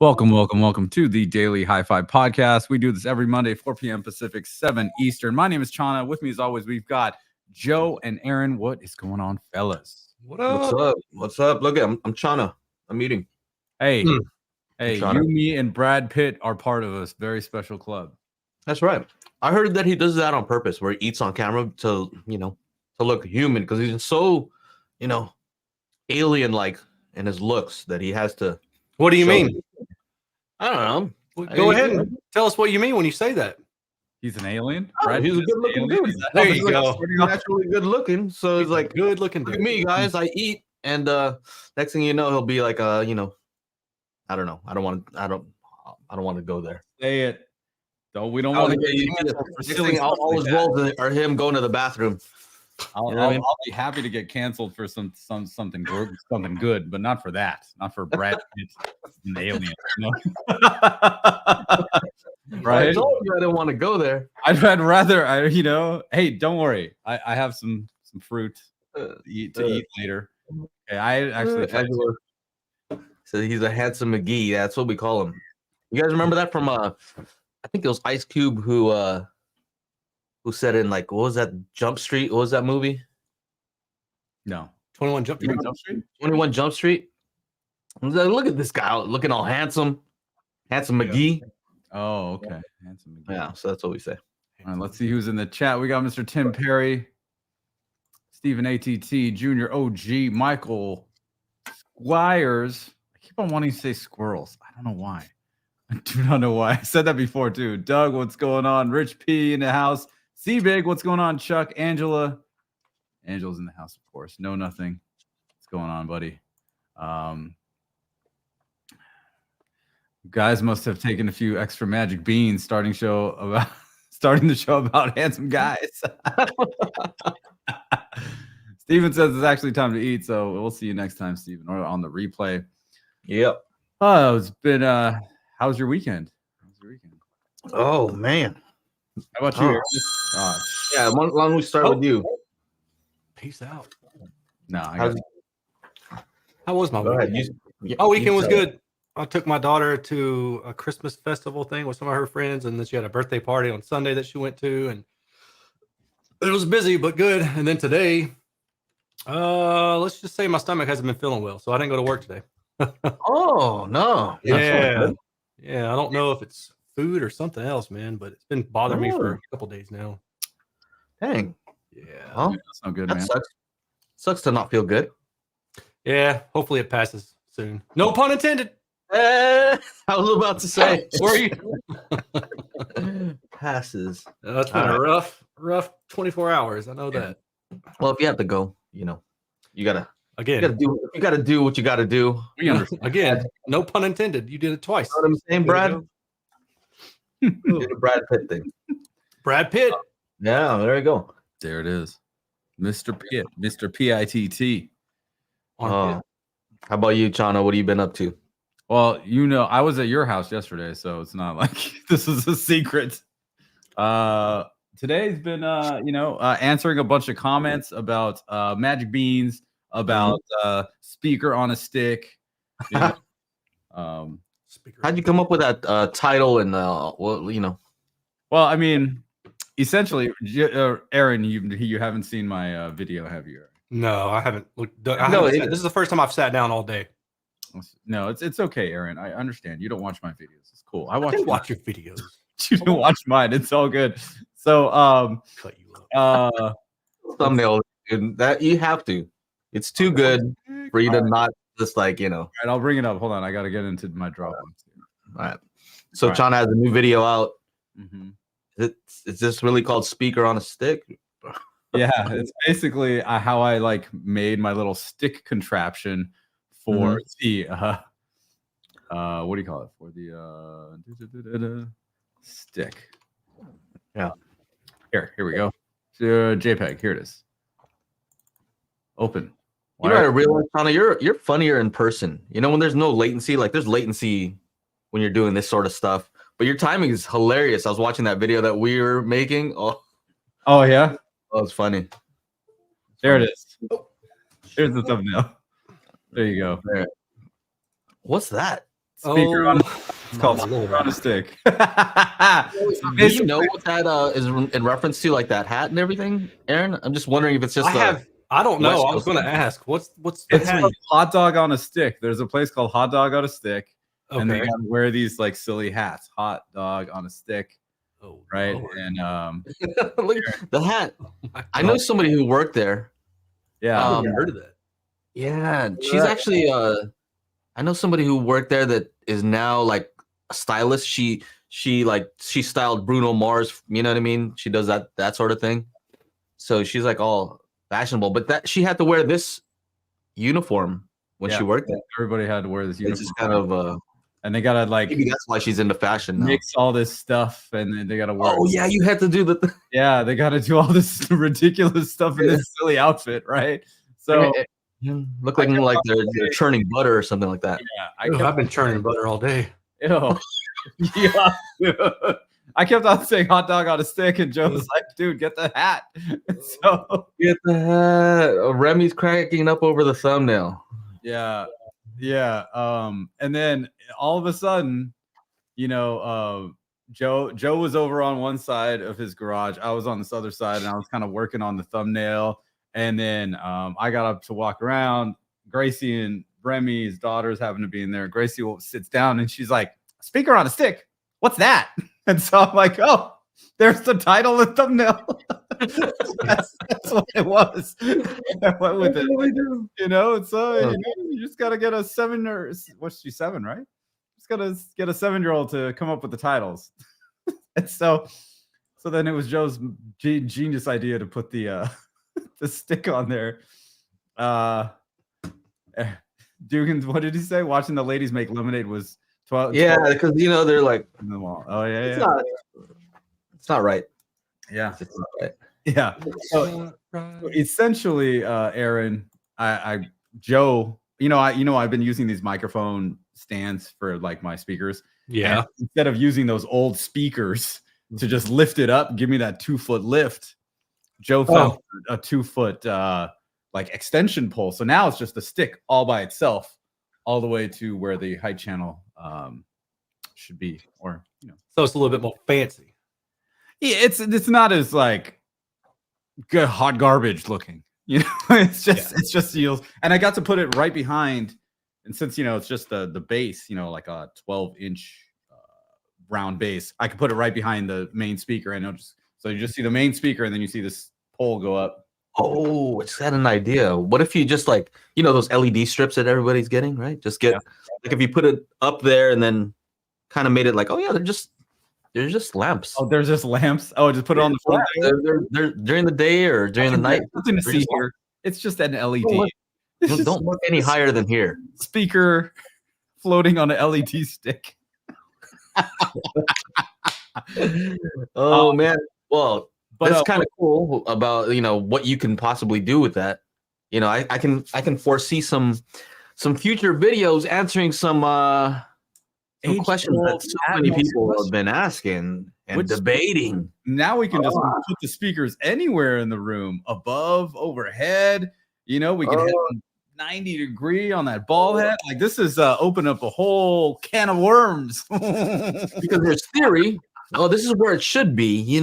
Welcome to the Daily HiFi Podcast. We do this every Monday, 4 p.m. Pacific, 7 Eastern. My name is Chana. With me, as always, we've got Joe and Aaron. What is going on, fellas? What's up? What's up? Look, I'm Chana. I'm eating. Hey, you, me, and Brad Pitt are part of a very special club. That's right. I heard that he does that on purpose, where he eats on camera to look human, because he's so, alien-like in his looks that he has to. What do you mean? I don't know. Well, go ahead and tell us what you mean when you say that. He's an alien? Oh, he's a good-looking dude. There you go. Naturally good-looking. So he's like, good-looking look dude. at me, guys. I eat, and next thing you know, he'll be like, I don't know. I don't want to go there. Say it. We don't want to get you. All his roles are him going to the bathroom. I'll be happy to get canceled for something good, but not for that. Not for Brad Pitt, an alien. Right? I told you I didn't want to go there. I'd rather. Hey, don't worry. I have some fruit to eat later. Okay, I actually. So he's a handsome McGee. That's what we call him. You guys remember that from I think it was Ice Cube who said in, like, what was that, Jump Street? What was that movie? No. 21 Jump Street? 21 Jump Street? I was like, look at this guy looking all handsome. Handsome McGee. Oh, okay. Handsome McGee. Yeah, so that's what we say. All right, let's see who's in the chat. We got Mr. Tim Perry, Stephen ATT, Junior OG, Michael Squires. I keep on wanting to say squirrels. I don't know why. I do not know why. I said that before, too. Doug, what's going on? Rich P in the house. C-Big, what's going on? Chuck, Angela's in the house, of course. No, nothing. What's going on, buddy? Guys must have taken a few extra magic beans starting the show about handsome guys. Steven says it's actually time to eat, so we'll see you next time, Steven, or on the replay. Yep. Oh, it's been how was your weekend? Oh, man. How about you? Yeah, why don't we start with you? Peace out. No, How was my weekend? My weekend was good. I took my daughter to a Christmas festival thing with some of her friends, and then she had a birthday party on Sunday that she went to, and it was busy but good. And then today, let's just say my stomach hasn't been feeling well, so I didn't go to work today. Oh, no. Yeah, I don't know if it's food or something else, man, but it's been bothering me for a couple days now. Dang. Yeah. Well, that's not good, that man. Sucks to not feel good. Yeah, hopefully it passes soon. No pun intended. I was about to say. Where are you? Passes. It's been a rough 24 hours. I know that. Well, if you have to go, you gotta do what you gotta do. We understand. Again, no pun intended. You did it twice. You know what I'm saying, Brad? Did the Brad Pitt thing. Brad Pitt. Yeah, there you go. There it is. Mr. Pitt, Mr. P-I-T-T. How about you, Chana? What have you been up to? Well, I was at your house yesterday, so it's not like this is a secret. Today's been, answering a bunch of comments about magic beans, about speaker on a stick. How'd you come up with that title? And Well, I mean, essentially, Aaron, you haven't seen my video, have you? No, I haven't looked. This is the first time I've sat down all day. No, it's okay, Aaron. I understand. You don't watch my videos. It's cool. I watch your videos. You don't watch mine. It's all good. So, cut you up. Thumbnail, dude, that you have to. It's too good for you to not just All right, I'll bring it up. Hold on, I got to get into my drop. All right. So, Chana has a new video out. Mm-hmm. Is this really called Speaker on a Stick? Yeah, it's basically how I made my little stick contraption for the what do you call it? For the stick. Yeah. Here we go. JPEG. Here it is. Open. You know what I realized, Chana? You're funnier in person. When there's no latency, like there's latency when you're doing this sort of stuff, but your timing is hilarious. I was watching that video that we were making. Oh yeah. Oh, it's funny. There it is. Here's the thumbnail. There you go. There. What's that? Speaker on a, it's called my speaker Lord. on a stick. Do you know what that is in reference to, like that hat and everything, Aaron? I'm just wondering if it's just I don't know. West I was Coast going to ask. What's the It's hat? called hot dog on a stick. There's a place called Hot Dog on a Stick, and they Okay. gotta wear these like silly hats. Hot dog on a stick, Oh, right? Lord. And Look, the hat. My I know God. somebody who worked there. yeah, I've never heard of that. Yeah, she's actually I know somebody who worked there that is now like a stylist. She styled Bruno Mars, you know what I mean? She does that sort of thing. So she's like all fashionable, but that she had to wear this uniform when she worked there. everybody had to wear this uniform. It's just kind of and they gotta like maybe that's why she's into fashion now. mix all this stuff, and then they gotta wear. Oh yeah, you had to do the Yeah, they gotta do all this ridiculous stuff in this silly outfit, right? So look like they're churning butter or something like that. yeah, I've been churning butter all day. Ew. Yeah. I kept on saying hot dog on a stick, and Joe was like, dude, get the hat. So Get the hat. Remy's cracking up over the thumbnail. yeah. And then all of a sudden, Joe was over on one side of his garage. I was on this other side, and I was kind of working on the thumbnail. And then I got up to walk around. Gracie and Remy's daughters happen to be in there. Gracie sits down, and she's like, speaker on a stick. What's that? And so I'm like, oh, there's the title and thumbnail. that's what it was. I went with it. You just got to get a 7 or what's she 7, right? Just got to get a 7-year-old to come up with the titles. And so then it was Joe's genius idea to put the stick on there. Dugan, what did he say? Watching the ladies make lemonade was 12. Yeah, because they're like, oh yeah, it's not right. Yeah, it's not right. Yeah. So essentially, Aaron, Joe, I've been using these microphone stands for like my speakers. Yeah. And instead of using those old speakers to just lift it up, give me that 2-foot lift, Joe found a 2-foot like extension pole. So now it's just a stick all by itself, all the way to where the height channel should be, or So it's a little bit more fancy. Yeah, it's not as like good hot garbage looking. It's just seals. And I got to put it right behind, and since it's just the base, like a 12-inch round base, I could put it right behind the main speaker, and so you just see the main speaker, and then you see this pole go up. Oh, it's got an idea. What if you just like those LED strips that everybody's getting, right? Just get like if you put it up there and then kind of made it like, oh yeah, they're just lamps. Oh, there's just lamps. Oh, just put it on the front. They're during the day or during the night. Nothing to see here. It's just an LED. Don't look any higher than here. Speaker floating on an LED stick. Oh man. Well, but that's kind of cool about what you can possibly do with that. I can foresee some future videos answering some questions that so many people have been asking and debating. Now we can just put the speakers anywhere in the room, above, overhead. We can hit 90-degree on that ball head. Like this is open up a whole can of worms. Because there's theory. Oh, this is where it should be.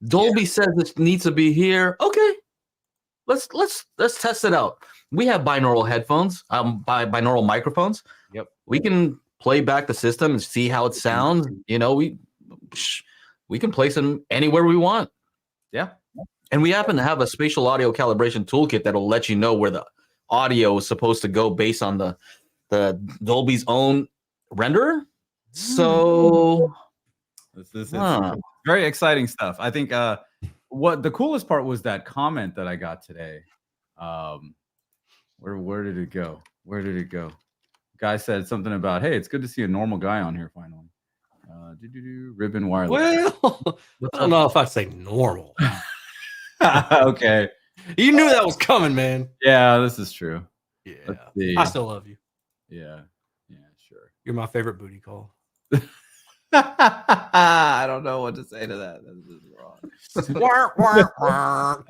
Dolby says it needs to be here. Okay, let's test it out. We have binaural headphones, binaural microphones. Yep, we can play back the system and see how it sounds. We can place them anywhere we want. Yeah, and we happen to have a spatial audio calibration toolkit that'll let you know where the audio is supposed to go based on the Dolby's own renderer. So this is very exciting stuff. I think what the coolest part was that comment that I got today. Where did it go? Guy said something about, hey, it's good to see a normal guy on here finally. Ribbon wireless. Well, I don't know if I'd say normal. Okay. You knew that was coming, man. Yeah, this is true. Yeah. I still love you. Yeah, sure. You're my favorite booty call. I don't know what to say to that. This is wrong.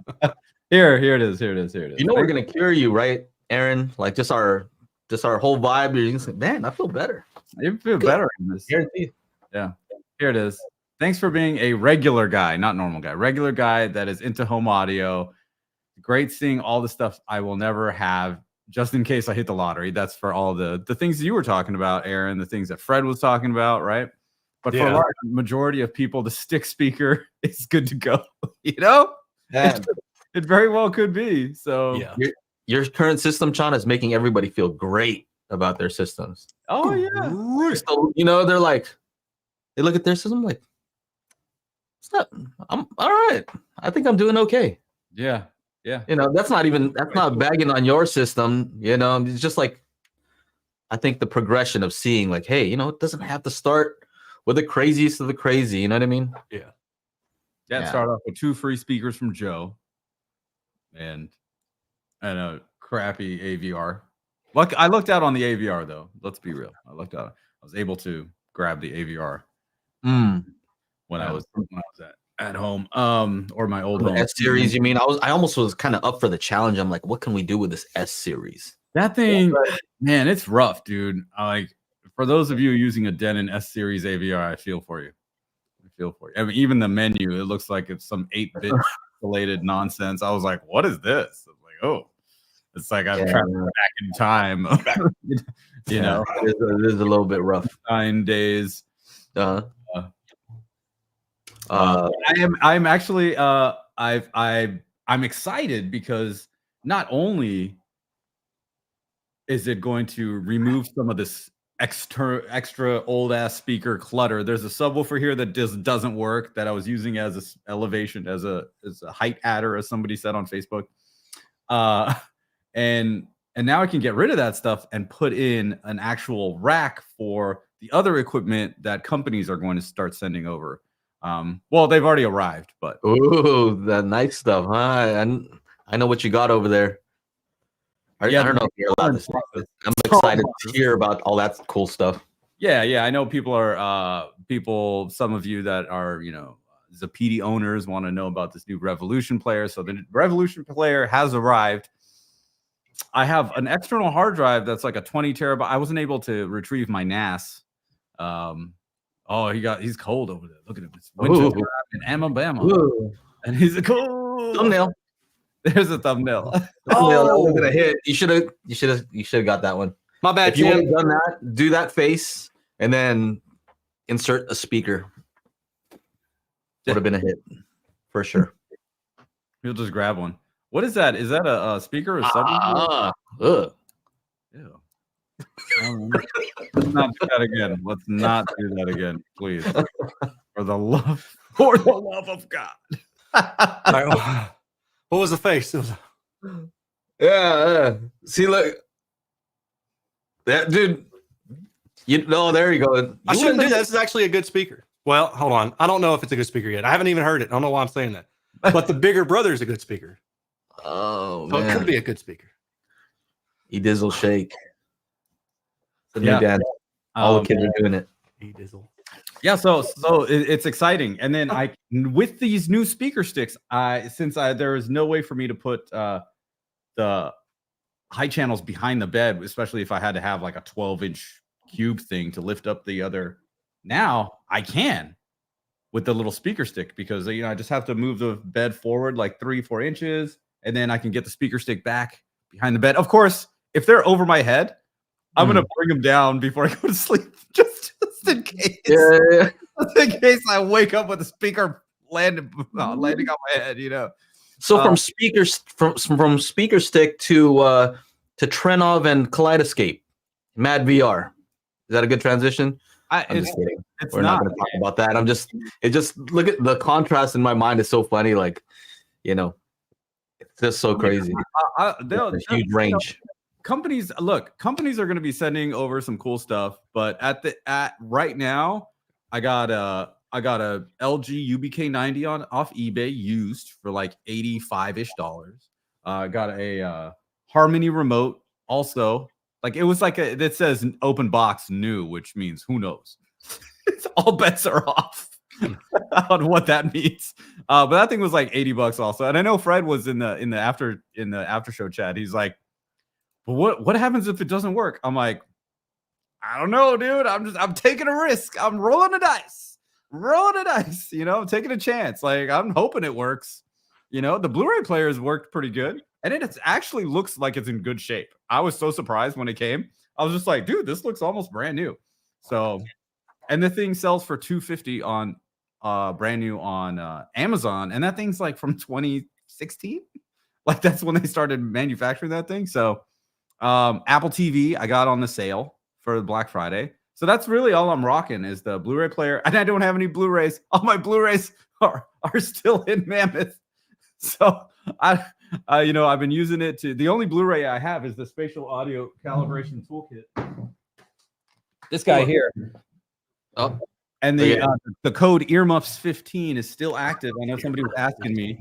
Here it is. We're gonna cure you, right, Aaron? Like just our whole vibe. You're gonna say, man, I feel better. You feel better in this. Guaranteed. Yeah. Here it is. Thanks for being a regular guy, not normal guy. Regular guy that is into home audio. Great seeing all the stuff I will never have just in case I hit the lottery. That's for all the things you were talking about, Aaron, the things that Fred was talking about, right? But for a large majority of people, the stick speaker is good to go. You know? It very well could be. So your current system, Sean, is making everybody feel great about their systems. Oh yeah. So, you know, they're like, they look at their system like, I'm all right. I think I'm doing okay. Yeah. Yeah. You know, that's not bagging on your system. You know, it's just like, I think the progression of seeing like, hey, you know, it doesn't have to start with the craziest of the crazy. You know what I mean? Yeah. Start off with 2 free speakers from Joe and a crappy AVR. I looked out on the AVR though. Let's be real. I was able to grab the AVR when I was at home. Or my old home. S series, you mean? I almost was kind of up for the challenge. I'm like, what can we do with this S series? That thing, man, it's rough, dude. For those of you using a Denon S series AVR, I feel for you. I mean, even the menu, it looks like it's some 8-bit related nonsense. I was like, what is this? I was like, oh, it's like I'm traveling back in time. You know, it is a little bit rough. 9 days. I'm actually I'm excited because not only is it going to remove some of this extra old ass speaker clutter. There's a subwoofer here that just doesn't work that I was using as a elevation, as a height adder, as somebody said on Facebook. And now I can get rid of that stuff and put in an actual rack for the other equipment that companies are going to start sending over. Well, they've already arrived, but the nice stuff, huh? I know what you got over there. I don't know if you're allowed to say this. I'm excited to hear about all that cool stuff. Yeah. I know people are some of you that are, you know, Zapiti owners want to know about this new Revolution player. So the Revolution player has arrived. I have an external hard drive that's like a 20 terabyte. I wasn't able to retrieve my NAS. He's cold over there. Look at him. It's Winchester in Alabama. Ooh. And he's a cool thumbnail. There's a thumbnail. Thumbnail that was gonna hit. You should have got that one. My bad. If you would have done that, do that face and then insert a speaker. Would have been a hit for sure. He'll just grab one. What is that? Is that a speaker or subwoofer? Ew. Let's not do that again. Let's not do that again, please. For the love of God. What was the face? Yeah. See, look, that dude. There you go. I shouldn't do that. This is actually a good speaker. Well, hold on. I don't know if it's a good speaker yet. I haven't even heard it. I don't know why I'm saying that. But the bigger brother is a good speaker. Oh, so man. It could be a good speaker. E-Dizzle shake. The new dad. All the kids are doing it. E-Dizzle. Yeah, so it's exciting. And then with these new speaker sticks, there is no way for me to put the high channels behind the bed, especially if I had to have like a 12-inch cube thing to lift up the other. Now I can with the little speaker stick because I just have to move the bed forward like 3-4 inches, and then I can get the speaker stick back behind the bed. Of course, if they're over my head, I'm gonna bring them down before I go to sleep, just in case. Yeah. Just in case I wake up with the speaker landing on my head, you know. So from speakers from speaker stick to Trenov and Kaleidoscape, Mad VR. Is that a good transition? I'm just kidding. We're not going to talk about that. It just look at the contrast in my mind is so funny. Like, it's just so crazy. There's a huge range. Companies are going to be sending over some cool stuff, but right now, I got a LG UBK90 off eBay used for like $85-ish. I got a Harmony remote also. Like it was like that says open box new, which means who knows. All bets are off on what that means. But that thing was like $80 also. And I know Fred was in the after show chat. He's like, but what happens if it doesn't work? I'm like, I don't know, dude. I'm taking a risk. I'm rolling the dice. I'm taking a chance. Like, I'm hoping it works. The Blu-ray player has worked pretty good, and it actually looks like it's in good shape. I was so surprised when it came. I was just like, dude, this looks almost brand new. So, and the thing sells for $250 on brand new on Amazon, and that thing's like from 2016. Like, that's when they started manufacturing that thing. So Apple TV I got on the sale for Black Friday. So that's really all I'm rocking is the Blu-ray player, and I don't have any Blu-rays. All my Blu-rays are still in Mammoth. So I've been using it the only Blu-ray I have is the spatial audio calibration toolkit. This guy here. Oh, and the code earmuffs 15 is still active. I know somebody was asking me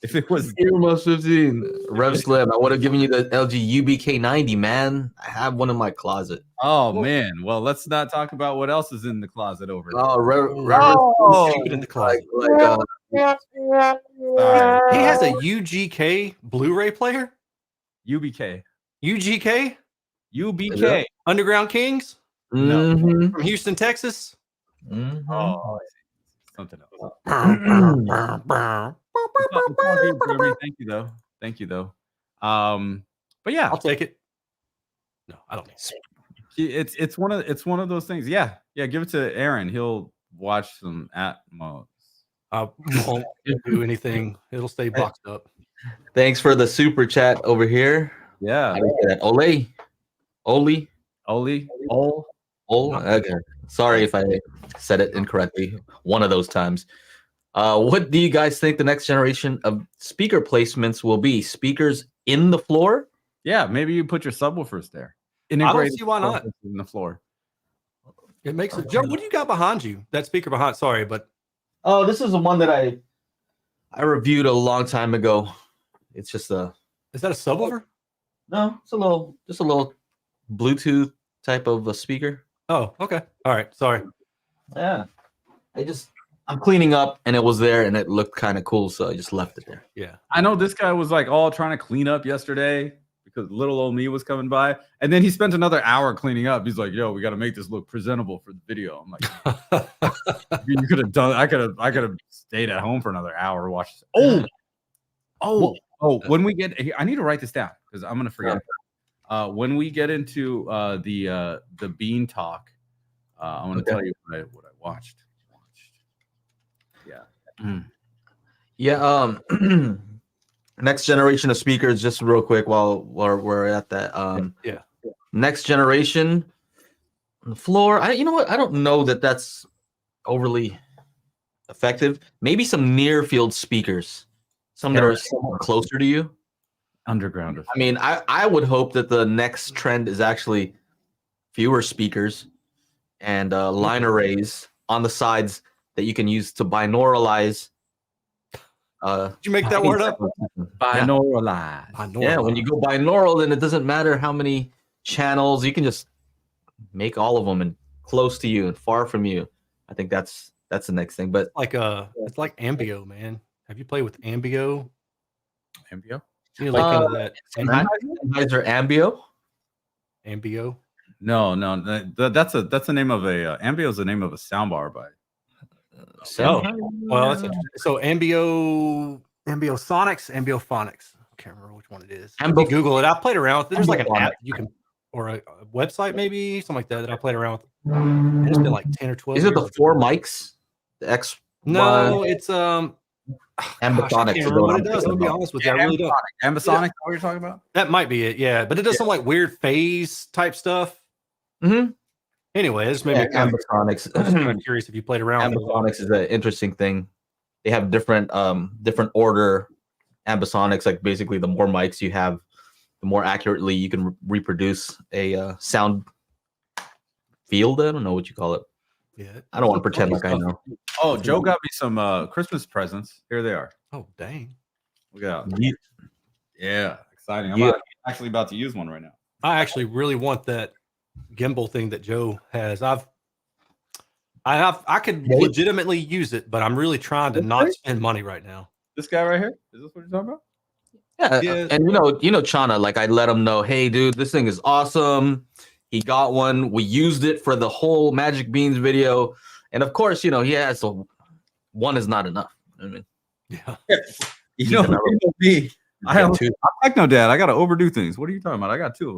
if it was earmuffs 15. Rev Slim, I would have given you the LG UBK90, man. I have one in my closet. Oh man, well, let's not talk about what else is in the closet over there. Keep it in the closet. He has a UGK Blu-ray player. UBK. Underground Kings. No. From Houston, Texas. Oh, something else. Thank you though. But yeah, I'll take it. No, I don't need it. It's one of those things. Yeah, give it to Aaron. He'll watch some Atmos. I won't do anything. It'll stay boxed up. Thanks for the super chat over here. Yeah. Ole. Okay. Sorry if I said it incorrectly one of those times. What do you guys think the next generation of speaker placements will be? Speakers in the floor? Yeah, maybe you put your subwoofers there. I don't see why not. In the floor. It makes it. Joe, what do you got behind you? That speaker behind. Sorry, but oh, this is the one that I reviewed a long time ago. It's just a. Is that a subwoofer? No, it's just a little Bluetooth type of a speaker. Oh, okay. All right. Sorry. Yeah. I'm cleaning up and it was there and it looked kind of cool, so I just left it there. Yeah. I know this guy was like all trying to clean up yesterday because little old me was coming by, and then he spent another hour cleaning up. He's like, "Yo, we got to make this look presentable for the video." I'm like, "You could have done. I could have stayed at home for another hour, watched." When we get, I need to write this down because I'm gonna forget. When we get into the Bean Talk, I want to tell you what I watched. Yeah. Next generation of speakers, just real quick while we're at that. Next generation on the floor. You know what? I don't know that that's overly effective. Maybe some near field speakers, some that are somewhat closer to you. Underground. I mean, I would hope that the next trend is actually fewer speakers and line arrays on the sides that you can use to binauralize. Did you make that word up? Binauralize. Yeah, when you go binaural, then it doesn't matter how many channels. You can just make all of them and close to you and far from you. I think that's the next thing. But it's like Ambio, man. Have you played with Ambio? Ambio? You like into that Sennheiser Ambio? Ambio? No. That's the name of a Ambio is the name of a soundbar by. Well, that's interesting. So Ambio Sonics, Ambiophonics. I can't remember which one it is. Google it. I played around with it. There's like an app you can, or a website maybe, something like that I played around with. It's been like 10 or 12 years. Is it the 4 mics? The X? No, it's Ambiphonics. I can't remember what it does. I'll be honest with you. I really don't. Ambisonic, what you're talking about? That might be it, yeah. But it does some like weird phase type stuff. Mm-hmm. Anyway, this made me Ambiphonics. I'm just kind of curious if you played around. Ambiphonics is an interesting thing. They have different order ambisonics. Like basically, the more mics you have, the more accurately you can reproduce a sound field. I don't know what you call it. Yeah, I don't want to pretend like I know. Oh, Joe got me some Christmas presents. Here they are. Oh, dang! Look out! Yeah, exciting. I'm actually about to use one right now. I actually really want that gimbal thing that Joe has. I could legitimately use it, but I'm really trying to not spend money right now. This guy right here? Is this what you're talking about? Yeah. And you know, Chana, like I let him know, hey dude, this thing is awesome. He got one. We used it for the whole Magic Beans video, and of course, he has one is not enough. I mean, Yeah. You know me. I'm techno dad. I got to overdo things. What are you talking about? I got 2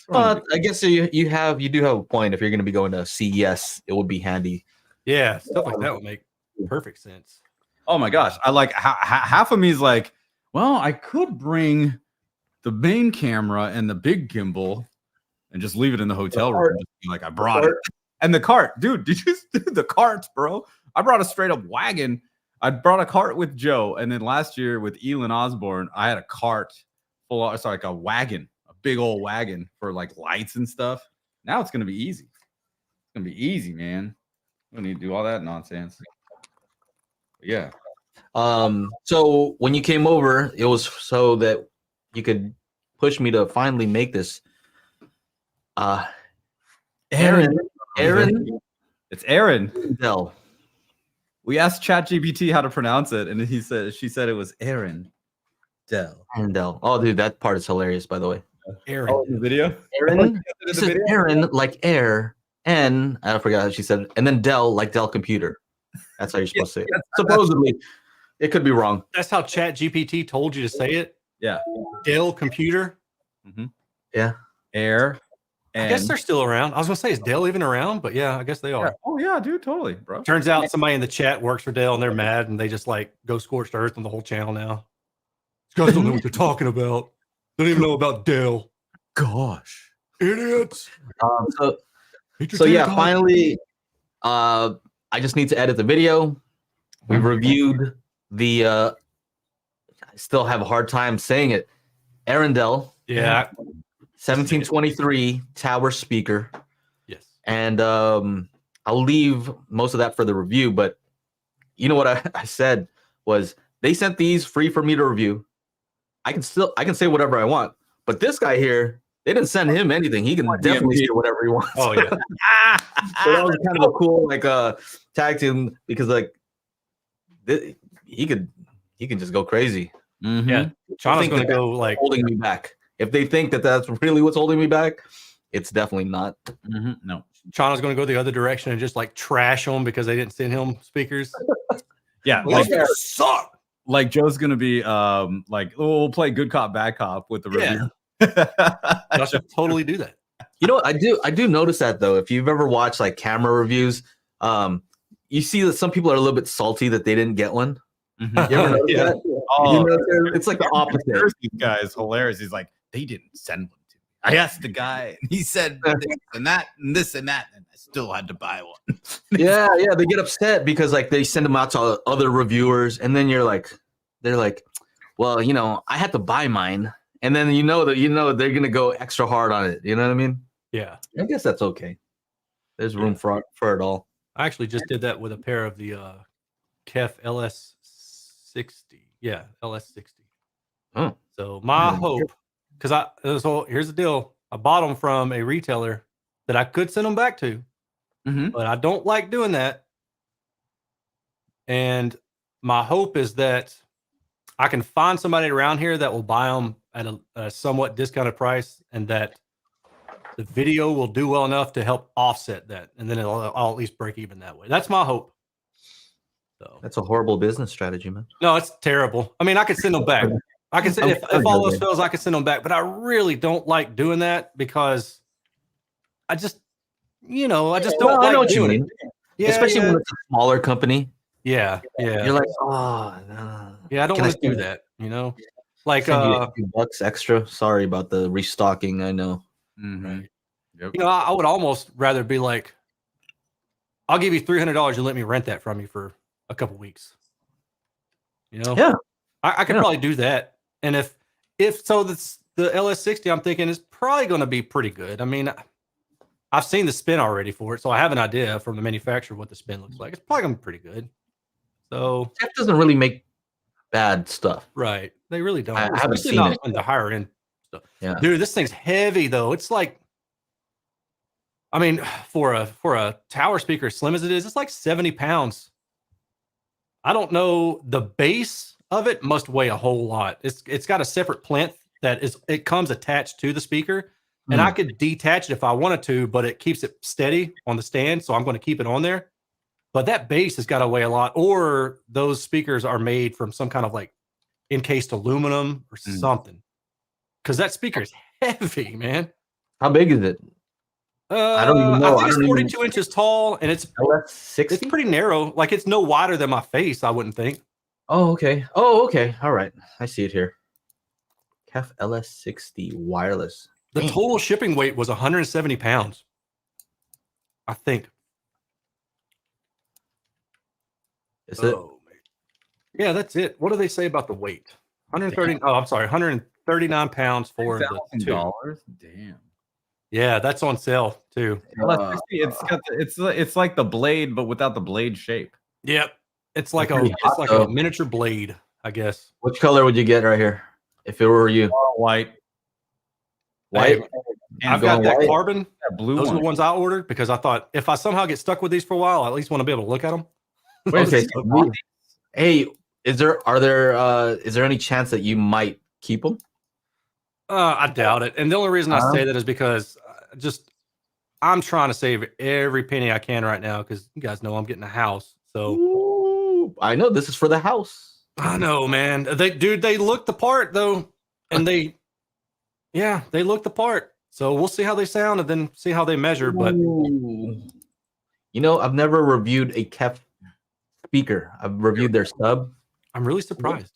of them. I guess you do have a point. If you're going to be going to CES, it would be handy. Yeah, stuff like that would make perfect sense. Oh my gosh, I like half of me is like, well, I could bring the main camera and the big gimbal and just leave it in the hotel room. Like I brought it. And the cart, dude, did you do the carts, bro? I brought a straight up wagon. I brought a cart with Joe. And then last year with Elon Osborne, I had a cart full of, like a wagon, a big old wagon for like lights and stuff. Now it's going to be easy. It's going to be easy, man. We don't need to do all that nonsense. But yeah. So when you came over, it was so that you could push me to finally make this. Aaron. It's Aaron Dell. We asked ChatGPT how to pronounce it, and she said it was Aaron Dell. Aaron Dell. Oh, dude, that part is hilarious, by the way. Aaron. Oh, the video? Aaron. She said Aaron like air, and I forgot how she said it. And then Dell like Dell computer. That's how you're supposed to say it. Supposedly. It could be wrong. That's how ChatGPT told you to say it? Yeah. Dell computer? Mm-hmm. Yeah. Air. I guess they're still around. I was going to say, is Dell even around? But yeah, I guess they are. Yeah. Oh, yeah, dude, totally, bro. Turns out somebody in the chat works for Dell and they're mad and they just like go scorched earth on the whole channel now. These guys don't know what they're talking about. They don't even know about Dell. Gosh. Idiots. So yeah, finally, I just need to edit the video. We reviewed the, I still have a hard time saying it, Arendelle. Yeah. 1723 tower speaker. Yes. And I'll leave most of that for the review, but you know what I said was they sent these free for me to review. I can say whatever I want, but this guy here, they didn't send him anything. He can definitely say whatever he wants. Oh yeah. So that was kind of a cool tag team because he can just go crazy. Mm-hmm. Yeah. Chana's going to go like holding me back. If they think that that's really what's holding me back, it's definitely not. Mm-hmm. No. Chana's going to go the other direction and just like trash them because they didn't send him speakers. Yeah. Like, suck. Like Joe's going to be like, we'll play good cop, bad cop with the review. I should totally do that. You know what? I do notice that though. If you've ever watched like camera reviews, you see that some people are a little bit salty that they didn't get one. Mm-hmm. You ever notice that? Oh, it's like the opposite. This guy is hilarious. He's like, they didn't send one to me. I asked the guy, and he said this and that, and this and that, and I still had to buy one. Yeah, they get upset because like they send them out to other reviewers, and then they're like, well, I had to buy mine, and then they're gonna go extra hard on it. You know what I mean? Yeah. I guess that's okay. There's room for it all. I actually just did that with a pair of the Kef LS60. Yeah, LS60. Oh. So my hope, so here's the deal. I bought them from a retailer that I could send them back to, but I don't like doing that. And my hope is that I can find somebody around here that will buy them at a somewhat discounted price, and that the video will do well enough to help offset that, and then I'll at least break even that way. That's my hope. So that's a horrible business strategy, man. No, it's terrible. I mean, I could send them back. I can say if all else fails, I can send them back. But I really don't like doing that because I just don't like doing it. Yeah, especially when it's a smaller company. Yeah. You're like, oh, no. Yeah, I don't want to do that. Like a few bucks extra. Sorry about the restocking. I know. Mm-hmm. Yep. I would almost rather be like, I'll give you $300 and let me rent that from you for a couple weeks. Yeah, I could probably do that. And if so, the LS60 I'm thinking is probably going to be pretty good. I mean, I've seen the spin already for it, so I have an idea from the manufacturer what the spin looks like. It's probably going to be pretty good. So Jeff doesn't really make bad stuff, right? They really don't. I haven't seen it in the higher end stuff. Yeah, dude, this thing's heavy though. It's like, I mean, for a tower speaker as slim as it is, it's like 70 pounds. I don't know. The base of it must weigh a whole lot. It's got a separate plinth it comes attached to the speaker, and I could detach it if I wanted to, but it keeps it steady on the stand, so I'm going to keep it on there. But that bass has got to weigh a lot, or those speakers are made from some kind of like encased aluminum or something, because that speaker is heavy, man. How big is it? I don't even know. I think it's 42 inches tall, and it's pretty narrow. Like, it's no wider than my face, I wouldn't think. Oh, okay. Oh, okay. All right. I see it here. CAF LS60 wireless. The total shipping weight was 170 pounds, I think. Is it? Yeah, that's it. What do they say about the weight? 130. Oh, I'm sorry, 139 pounds for the $2. Damn. Yeah, that's on sale too. It's like the blade, but without the blade shape. Yep, it's like a miniature blade, I guess. Which color would you get right here if it were you? White. White. I've got that carbon. That blue. Those are the ones I ordered because I thought if I somehow get stuck with these for a while, I at least want to be able to look at them. Okay. Hey, is there any chance that you might keep them? I doubt it. And the only reason I say that is because I'm trying to save every penny I can right now because you guys know I'm getting a house. So ooh, I know this is for the house. I know, man. They look the part though, and they look the part. So we'll see how they sound and then see how they measure. But I've never reviewed a CAF speaker. I've reviewed their sub. I'm really surprised.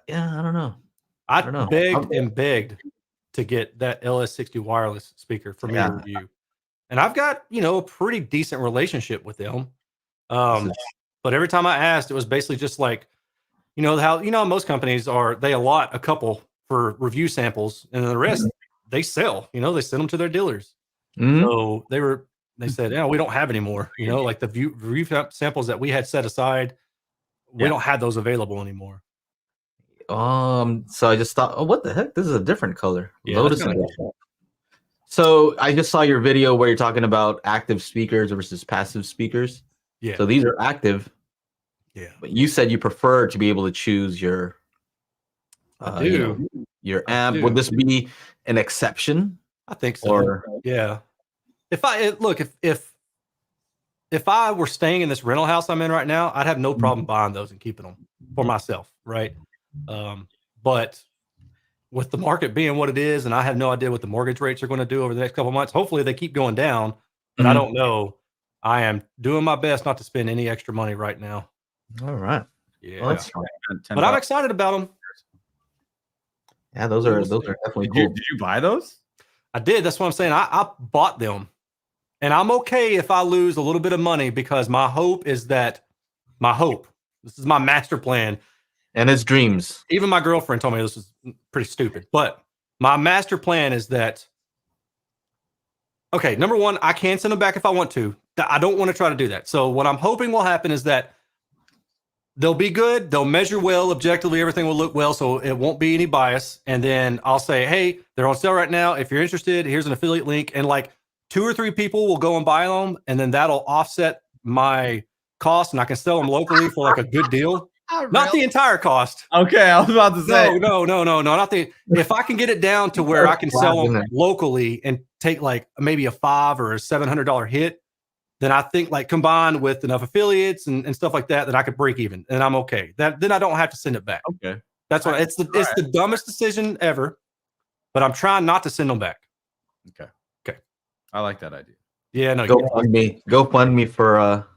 Yeah, I don't know. I begged and begged to get that LS60 wireless speaker for me to review. And I've got, a pretty decent relationship with them. But every time I asked, it was basically just like, how most companies they allot a couple for review samples and then the rest they sell, they send them to their dealers. So they said, we don't have any more, like the review samples that we had set aside, we don't have those available anymore. So I just thought, what the heck? This is a different color. Yeah, so I just saw your video where you're talking about active speakers versus passive speakers. Yeah. So these are active. Yeah. But you said you prefer to be able to choose your your amp. Would this be an exception? I think so. Or yeah. If I were staying in this rental house I'm in right now, I'd have no problem buying those and keeping them for myself, right? But with the market being what it is, and I have no idea what the mortgage rates are going to do over the next couple of months. Hopefully they keep going down, but I don't know. I am doing my best not to spend any extra money right now. All right. Yeah. Well, but I'm excited about them. Yeah, those are definitely cool. Did you buy those? I did. That's what I'm saying. I bought them. And I'm okay if I lose a little bit of money because my hope, this is my master plan. And his dreams. Even my girlfriend told me this is pretty stupid. But my master plan is that, okay, number one, I can send them back if I want to. I don't want to try to do that. So what I'm hoping will happen is that they'll be good. They'll measure well. Objectively, everything will look well. So it won't be any bias. And then I'll say, hey, they're on sale right now. If you're interested, here's an affiliate link. And like 2 or 3 people will go and buy them. And then that'll offset my cost. And I can sell them locally for like a good deal. Not the entire cost. Okay, I was about to say. No. Not if I can get it down to where I can sell them locally and take like maybe a $500 or a $700 hit, then I think like combined with enough affiliates and stuff like that I could break even and I'm okay. Then I don't have to send it back. Okay, that's what it's the dumbest decision ever, but I'm trying not to send them back. Okay, I like that idea. Yeah, no. Go fund me for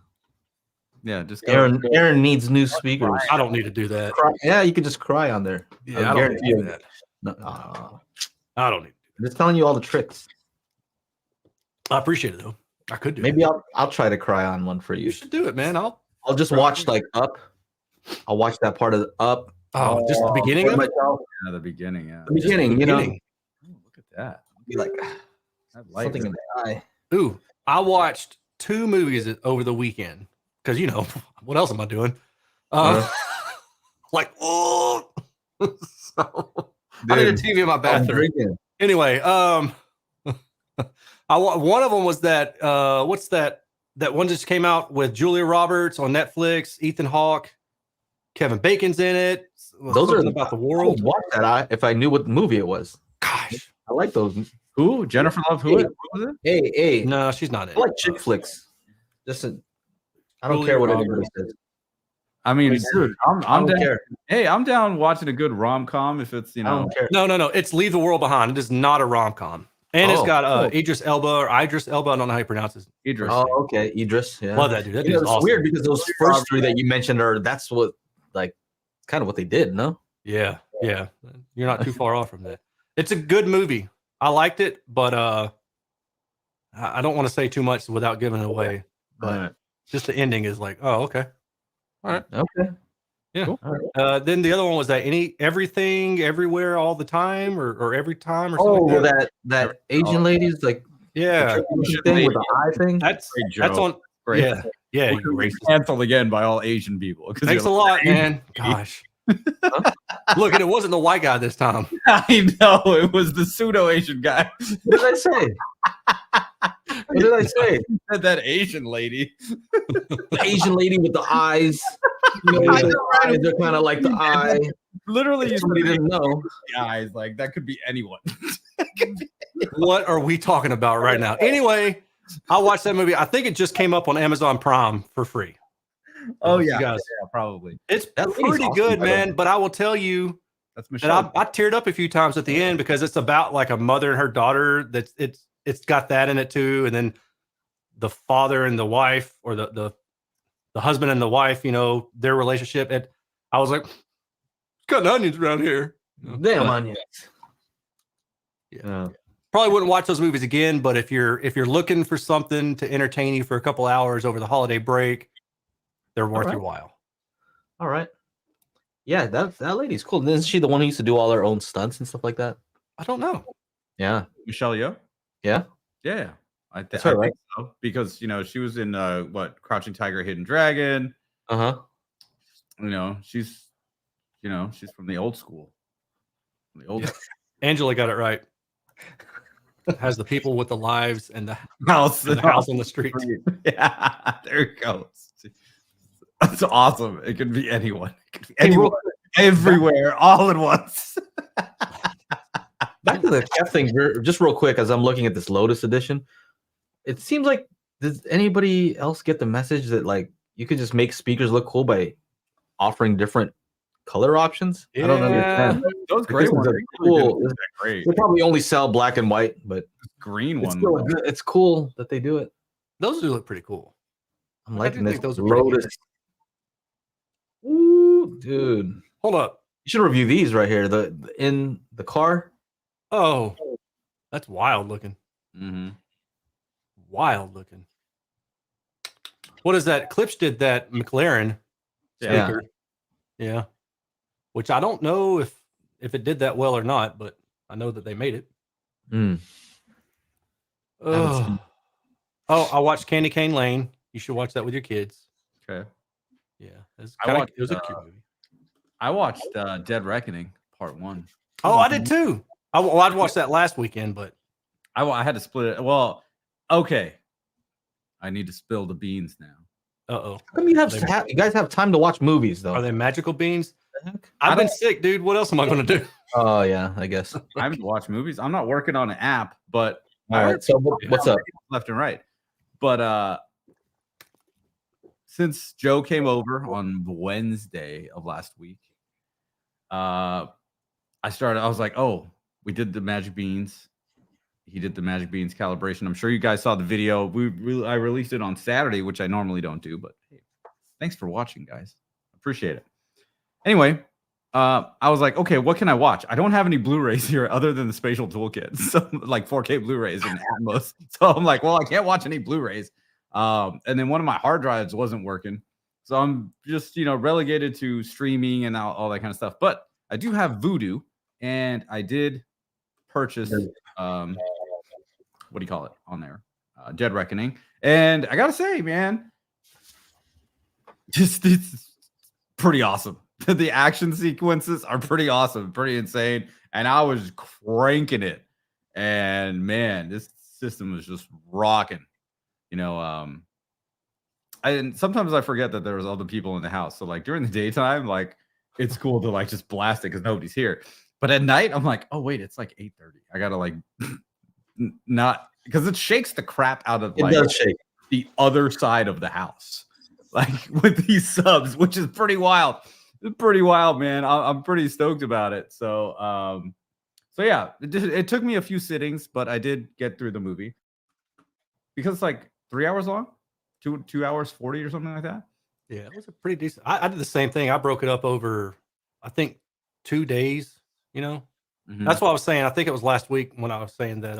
yeah, just Aaron needs new speakers. I don't need to do that. Yeah, you could just cry on there. Yeah, I don't need to do that. No. I don't need to. I'm just telling you all the tricks. I appreciate it though. I could do maybe I'll try to cry on one for you. You should do it, man. I'll just watch like Up. I'll watch that part of the Up. Oh, just the beginning of it? Yeah, the beginning, yeah. The beginning, Ooh, look at that. Be like something in the eye. Ooh, I watched 2 movies over the weekend. Because what else am I doing? Like, so I need a TV in my bathroom. Anyway, one of them was that what's that one just came out with Julia Roberts on Netflix, Ethan Hawke, Kevin Bacon's in it. Those are about the world. I would watch that if I knew what movie it was. Gosh, I like those Who? Jennifer Love? Who? Hey. Who was it? Hey. No, she's not in I like it. chick flicks. I don't Julia care what Roberts. anybody says. I mean, Let me dude, I'm I don't down. care. Hey, I'm down watching a good rom-com if it's, I don't care. No. It's Leave the World Behind. It is not a rom-com. And it's got Idris Elba. I don't know how you pronounce it. Idris. Oh, okay. Idris. Yeah. Love that dude. That You know, dude's it's awesome. weird because those first three that you mentioned that's what, like, kind of what they did, no? Yeah. You're not too far off from that. It's a good movie. I liked it, but I don't want to say too much without giving it away. But just the ending is like, oh, okay. All right. Okay. Yeah. Cool. All right. Then the other one was that everything, everywhere, all the time, or every time, or something. Oh, like that Asian lady's like yeah, the thing with the eye thing. that's joke. on. Great. Yeah. You We're racist. canceled again by all Asian people. Thanks a lot, man. Gosh. Look, and it wasn't the white guy this time. I know it was the pseudo Asian guy. What did I say? What did I say? Said that Asian lady. The Asian lady with the eyes. You know, the eyes are kind of like the eye. Literally, you Somebody didn't know. guys like that could be anyone. What are we talking about right now? Anyway, I watched that movie. I think it just came up on Amazon Prime for free. Oh You yeah, guys, probably. it's That lady's pretty awesome, good, by the way. man. But I will tell you That's that Michelle. I teared up a few times at the end because it's about like a mother and her daughter. That's it's got that in it too, and then the father and the wife, or the husband and the wife. You know, their relationship. And I was like, it's got onions around here. Damn onions. Yeah. Probably wouldn't watch those movies again, but if you're looking for something to entertain you for a couple hours over the holiday break, they're worth your while. All right. Yeah, that lady's cool. Isn't she the one who used to do all her own stunts and stuff like that? I don't know. Yeah. Michelle Yeoh. Yeah. Yeah, I That's right, think so, because she was in Crouching Tiger, Hidden Dragon. Uh-huh. She's from the old school. Angela got it right. Has the people with the lives and the house house on the street. Yeah, there it goes. That's awesome. It could be anyone. It could be anyone, everywhere, all at once. Back to the chef thing, just real quick, as I'm looking at this Lotus edition, it seems like, does anybody else get the message that like you could just make speakers look cool by offering different color options? Yeah. I don't understand. Those gray This is ones a are cool. great. They probably only sell black and white, but Green it's one. still good. It's cool that they do it. Those do look pretty cool. I'm I liking do this think those are pretty Lotus. Ooh, dude. Hold up. You should review these right here. The in the car. Oh, that's wild looking. Mm-hmm. Wild looking. What is that? Klipsch did that McLaren Yeah. speaker. Yeah. Which I don't know if it did that well or not, but I know that they made it. Mm. Oh, I watched Candy Cane Lane. You should watch that with your kids. Okay. Yeah. It It was a cute movie. I watched Dead Reckoning Part 1. Oh, I did too. I'd watched that last weekend, but I had to split it. Well, okay. I need to spill the beans now. uh-oh. How come you guys have time to watch movies though? Are they magical beans? The heck? I've been sick, dude. What else am I going to do? Oh yeah, I guess. I haven't watched movies. I'm not working on an app, but All right. So what's up? left and right. But since Joe came over on Wednesday of last week, I was like, oh, we did the Magic Beans. He did the Magic Beans calibration. I'm sure you guys saw the video. I released it on Saturday, which I normally don't do, but hey, thanks for watching, guys. Appreciate it. Anyway, I was like, okay, what can I watch? I don't have any Blu-rays here other than the Spatial Toolkit, so like 4K Blu-rays and Atmos. So I'm like, well, I can't watch any Blu-rays. And then one of my hard drives wasn't working, so I'm just relegated to streaming and all that kind of stuff. But I do have Vudu, and I did purchase what do you call it on there? Dead Reckoning, and I gotta say, man, it's pretty awesome. The action sequences are pretty awesome, pretty insane, and I was cranking it, and man, this system was just rocking. And sometimes I forget that there's other people in the house. So like during the daytime, like it's cool to like just blast it because nobody's here. But at night, I'm like, oh wait, it's like 8:30. I gotta like not because it shakes the crap out of It does shake. the other side of the house, like with these subs, which is pretty wild. It's pretty wild, man. I'm pretty stoked about it. So yeah, it took me a few sittings, but I did get through the movie because it's like 3 hours long, 2 hours 40 or something like that. Yeah, it was a pretty decent. I did the same thing. I broke it up over, I think, 2 days. You know, that's what I was saying. I think it was last week when I was saying that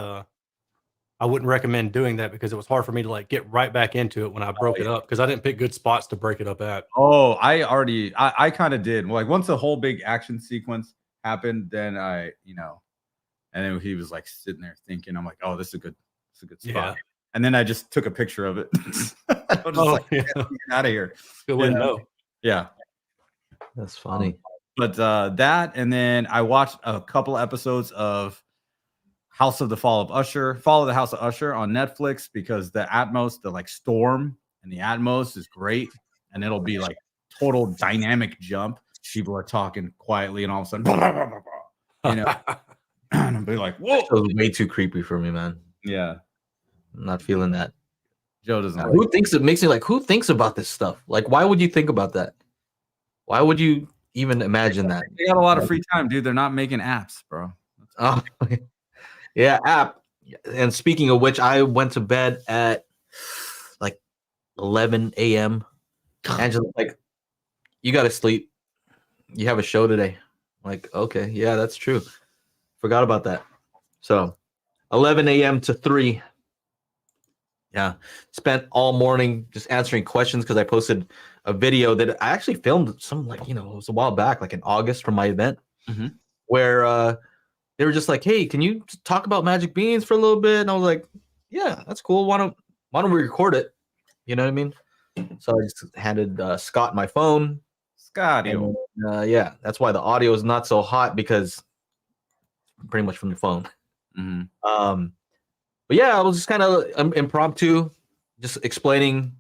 I wouldn't recommend doing that because it was hard for me to like get right back into it when I broke it up because I didn't pick good spots to break it up at. Oh, I kind of did. Like once the whole big action sequence happened, then and then he was like sitting there thinking, I'm like, oh, this is a good spot. Yeah. And then I just took a picture of it. I was just get out of here. Good way to know. Yeah. That's funny. But that, and then I watched a couple episodes of Fall of the House of Usher on Netflix because the Atmos, the like storm and the Atmos is great. And it'll be like total dynamic jump. People are talking quietly and all of a sudden, blah, blah, blah, blah, blah, and I'll be like, whoa. That was way too creepy for me, man. Yeah. I'm not feeling that. Joe doesn't. Who thinks it makes me like, who thinks about this stuff? Like, why would you think about that? Why would you even imagine that? They got a lot of free time, dude. They're not making apps, bro. Oh, yeah, app. And speaking of which, I went to bed at like 11 a.m. Angela's like, you got to sleep. You have a show today. I'm like, okay, yeah, that's true. Forgot about that. So 11 a.m. to 3. Yeah. Spent all morning just answering questions because I posted a video that I actually filmed some it was a while back, like in August from my event, where they were just like, hey, can you talk about Magic Beans for a little bit? And I was like, yeah, that's cool. Why don't we record it? You know what I mean? So I just handed Scott my phone. Scotty. Yeah, that's why the audio is not so hot because pretty much from the phone. But yeah, I was just kind of impromptu, just explaining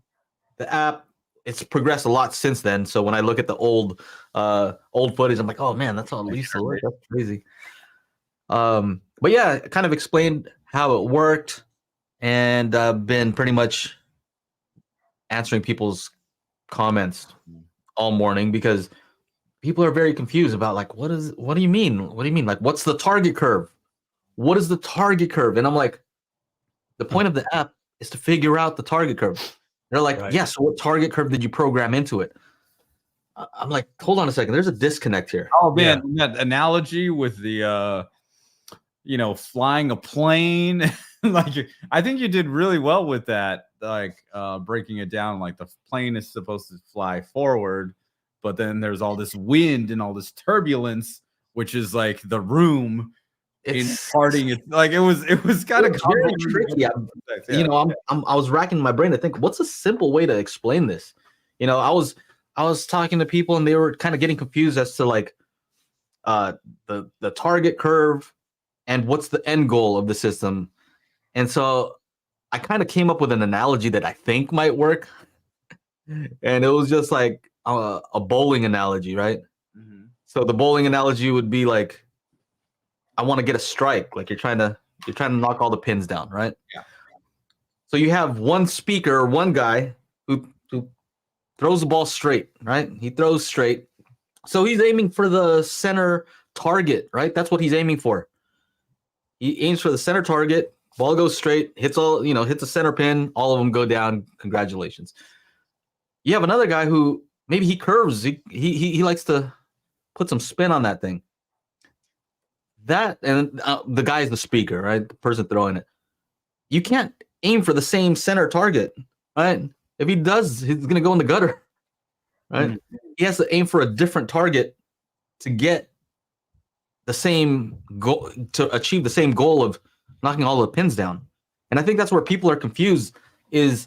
the app. It's progressed a lot since then. So when I look at the old footage, I'm like, oh man, that's how Lisa looked. That's crazy. But yeah, I kind of explained how it worked, and I've been pretty much answering people's comments all morning because people are very confused about like, what do you mean? What do you mean? Like, what's the target curve? What is the target curve? And I'm like, the point of the app is to figure out the target curve. They're like, right. Yeah, so what target curve did you program into it? I'm like, hold on a second. There's a disconnect here. Oh man, that analogy with the flying a plane. Like, I think you did really well with that. Like breaking it down, like the plane is supposed to fly forward, but then there's all this wind and all this turbulence, which is like the room imparting it. Like it was kind of very tricky. I was racking my brain to think, what's a simple way to explain this? I was talking to people and they were kind of getting confused as to like the target curve and what's the end goal of the system. And so I kind of came up with an analogy that I think might work. And it was just like a bowling analogy, right? So the bowling analogy would be like, I want to get a strike. Like you're trying to knock all the pins down, right? Yeah. So you have one speaker, one guy who throws the ball straight, right? He throws straight. So he's aiming for the center target, right? That's what he's aiming for. He aims for the center target. Ball goes straight, hits the center pin. All of them go down. Congratulations. You have another guy who maybe he curves. He likes to put some spin on that thing. That and the guy is the speaker, right? The person throwing it. You can't aim for the same center target, right? If he does, he's gonna go in the gutter, right? He has to aim for a different target to get the same goal, to achieve the same goal of knocking all the pins down. And I think that's where people are confused. It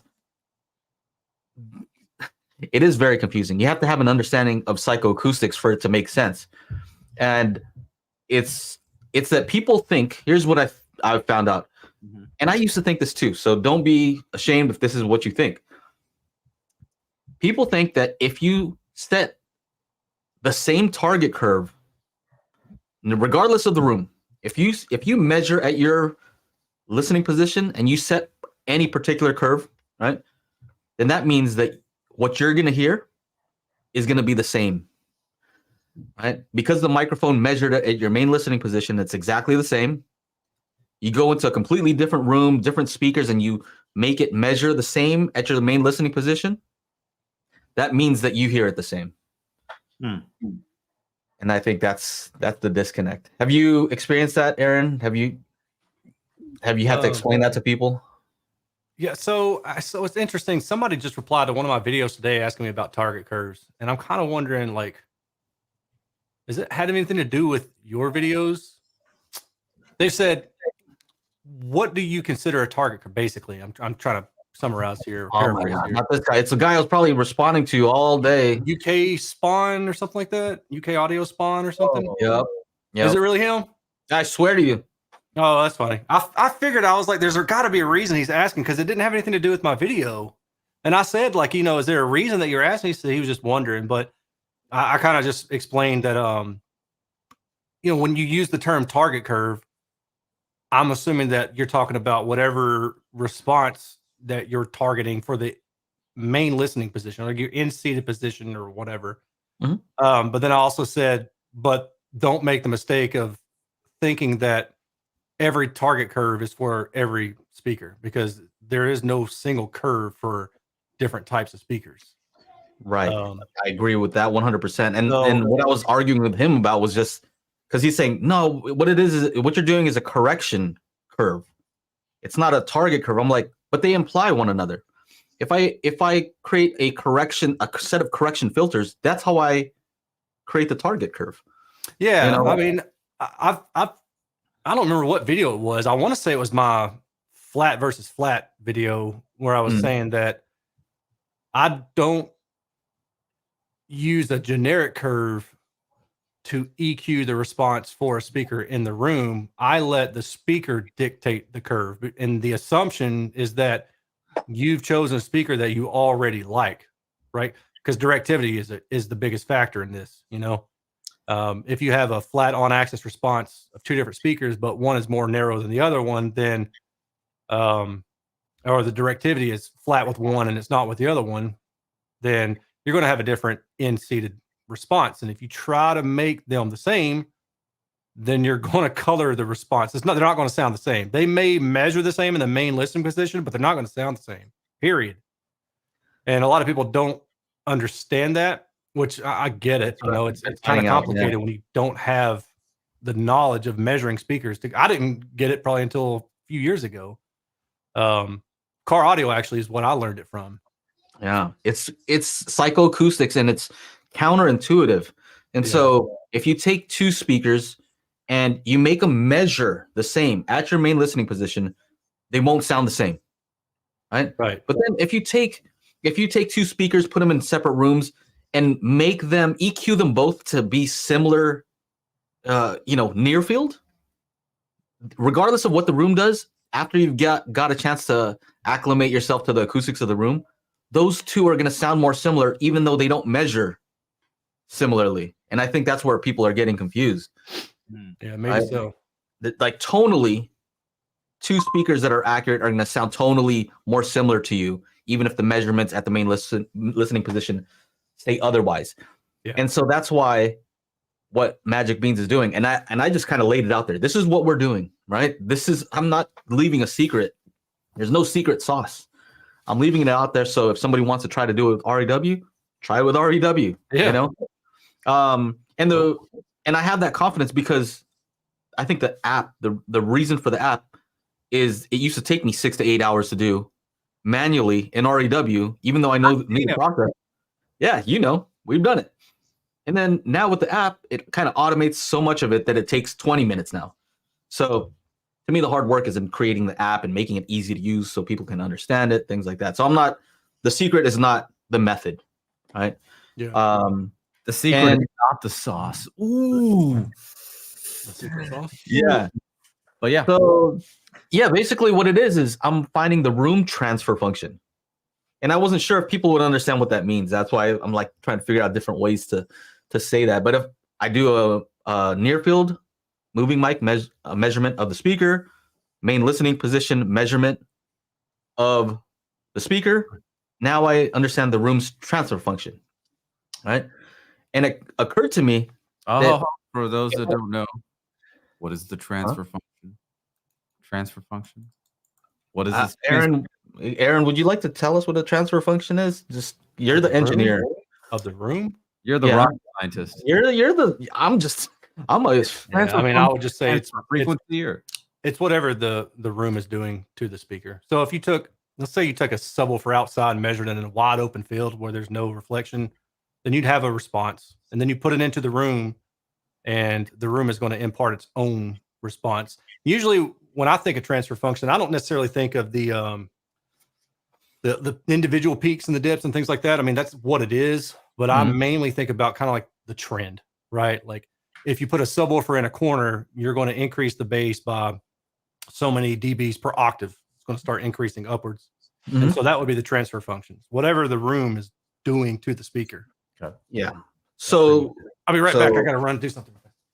is very confusing. You have to have an understanding of psychoacoustics for it to make sense. And it's that people think, here's what I've found out. And I used to think this too. So don't be ashamed if this is what you think. People think that if you set the same target curve, regardless of the room, if you measure at your listening position and you set any particular curve, right? Then that means that what you're going to hear is going to be the same, right? Because the microphone measured it at your main listening position, it's exactly the same. You go into a completely different room, different speakers, and you make it measure the same at your main listening position. That means that you hear it the same. And I think that's the disconnect. Have you experienced that, Aaron? Have you had to explain that to people? Yeah, so it's interesting. Somebody just replied to one of my videos today asking me about target curves, and I'm kind of wondering, like, is it had anything to do with your videos? They said, "What do you consider a target curve?" Basically, I'm trying to summarize here. Oh my God, not this guy. It's the guy I was probably responding to all day. UK Spawn or something like that. UK Audio Spawn or something. Yep. Is it really him? I swear to you. Oh, that's funny. I figured, I was like, there's got to be a reason he's asking, because it didn't have anything to do with my video. And I said, like, is there a reason that you're asking? He said he was just wondering. But I kind of just explained that, when you use the term target curve, I'm assuming that you're talking about whatever response that you're targeting for the main listening position, like your in-seated position or whatever. But then I also said, but don't make the mistake of thinking that every target curve is for every speaker, because there is no single curve for different types of speakers. Right. I agree with that 100%. And what I was arguing with him about was just because he's saying, no, what it is what you're doing is a correction curve. It's not a target curve. I'm like, but they imply one another. If I create a set of correction filters, that's how I create the target curve. Yeah. I mean, I don't remember what video it was. I want to say it was my flat versus flat video where I was saying that I don't use a generic curve to EQ the response for a speaker in the room. I let the speaker dictate the curve. And the assumption is that you've chosen a speaker that you already like, right? Because directivity is the biggest factor in this, If you have a flat on-axis response of two different speakers, but one is more narrow than the other one, then, or the directivity is flat with one and it's not with the other one, then you're going to have a different in-seated response. And if you try to make them the same, then you're going to color the response. They're not going to sound the same. They may measure the same in the main listening position, but they're not going to sound the same, period. And a lot of people don't understand that, which I get it. It's kind of complicated when you don't have the knowledge of measuring speakers. I didn't get it probably until a few years ago. Car audio actually is what I learned it from. Yeah, it's psychoacoustics, and it's counterintuitive. And so if you take two speakers and you make them measure the same at your main listening position, they won't sound the same, right? Right. But then if you take two speakers, put them in separate rooms, and make them EQ them both to be similar, near field, regardless of what the room does, after you've got a chance to acclimate yourself to the acoustics of the room, those two are going to sound more similar, even though they don't measure similarly. And I think that's where people are getting confused. Yeah, maybe so. Like tonally, two speakers that are accurate are going to sound tonally more similar to you, even if the measurements at the main listening position say otherwise. Yeah. And so that's why what Magic Beans is doing. And I just kind of laid it out there. This is what we're doing, right? I'm not leaving a secret. There's no secret sauce. I'm leaving it out there. So if somebody wants to try to do it with REW, try it with REW, and I have that confidence because I think the app, the reason for the app is it used to take me 6 to 8 hours to do manually in REW, even though I know the process. Yeah, we've done it. And then now with the app, it kind of automates so much of it that it takes 20 minutes now. So to me, the hard work is in creating the app and making it easy to use so people can understand it, things like that. So the secret is not the method, right? Yeah. The secret is not the sauce. Ooh. The secret sauce? Yeah. But yeah. So yeah, basically what it is I'm finding the room transfer function. And I wasn't sure if people would understand what that means. That's why I'm like trying to figure out different ways to say that. But if I do a near field moving mic measurement of the speaker, main listening position measurement of the speaker. Now I understand the room's transfer function, right? And it occurred to me that, for those that don't know, what is the transfer function? Transfer function? What is this? Aaron, would you like to tell us what a transfer function is? Just you're the engineer of the room. You're the rocket scientist. I'm a. Yeah, I mean, I would just say it's frequency or it's whatever the room is doing to the speaker. So if you took, let's say you took a subwoofer outside and measured it in a wide open field where there's no reflection, then you'd have a response, and then you put it into the room, and the room is going to impart its own response. Usually, when I think of transfer function, I don't necessarily think of the individual peaks and the dips and things like that. I mean, that's what it is, but I mainly think about kind of like the trend, right? Like if you put a subwoofer in a corner, you're going to increase the bass by so many dBs per octave. It's going to start increasing upwards. And so that would be the transfer functions, whatever the room is doing to the speaker. Okay. Yeah. So I'll be right back. I got to run and do something.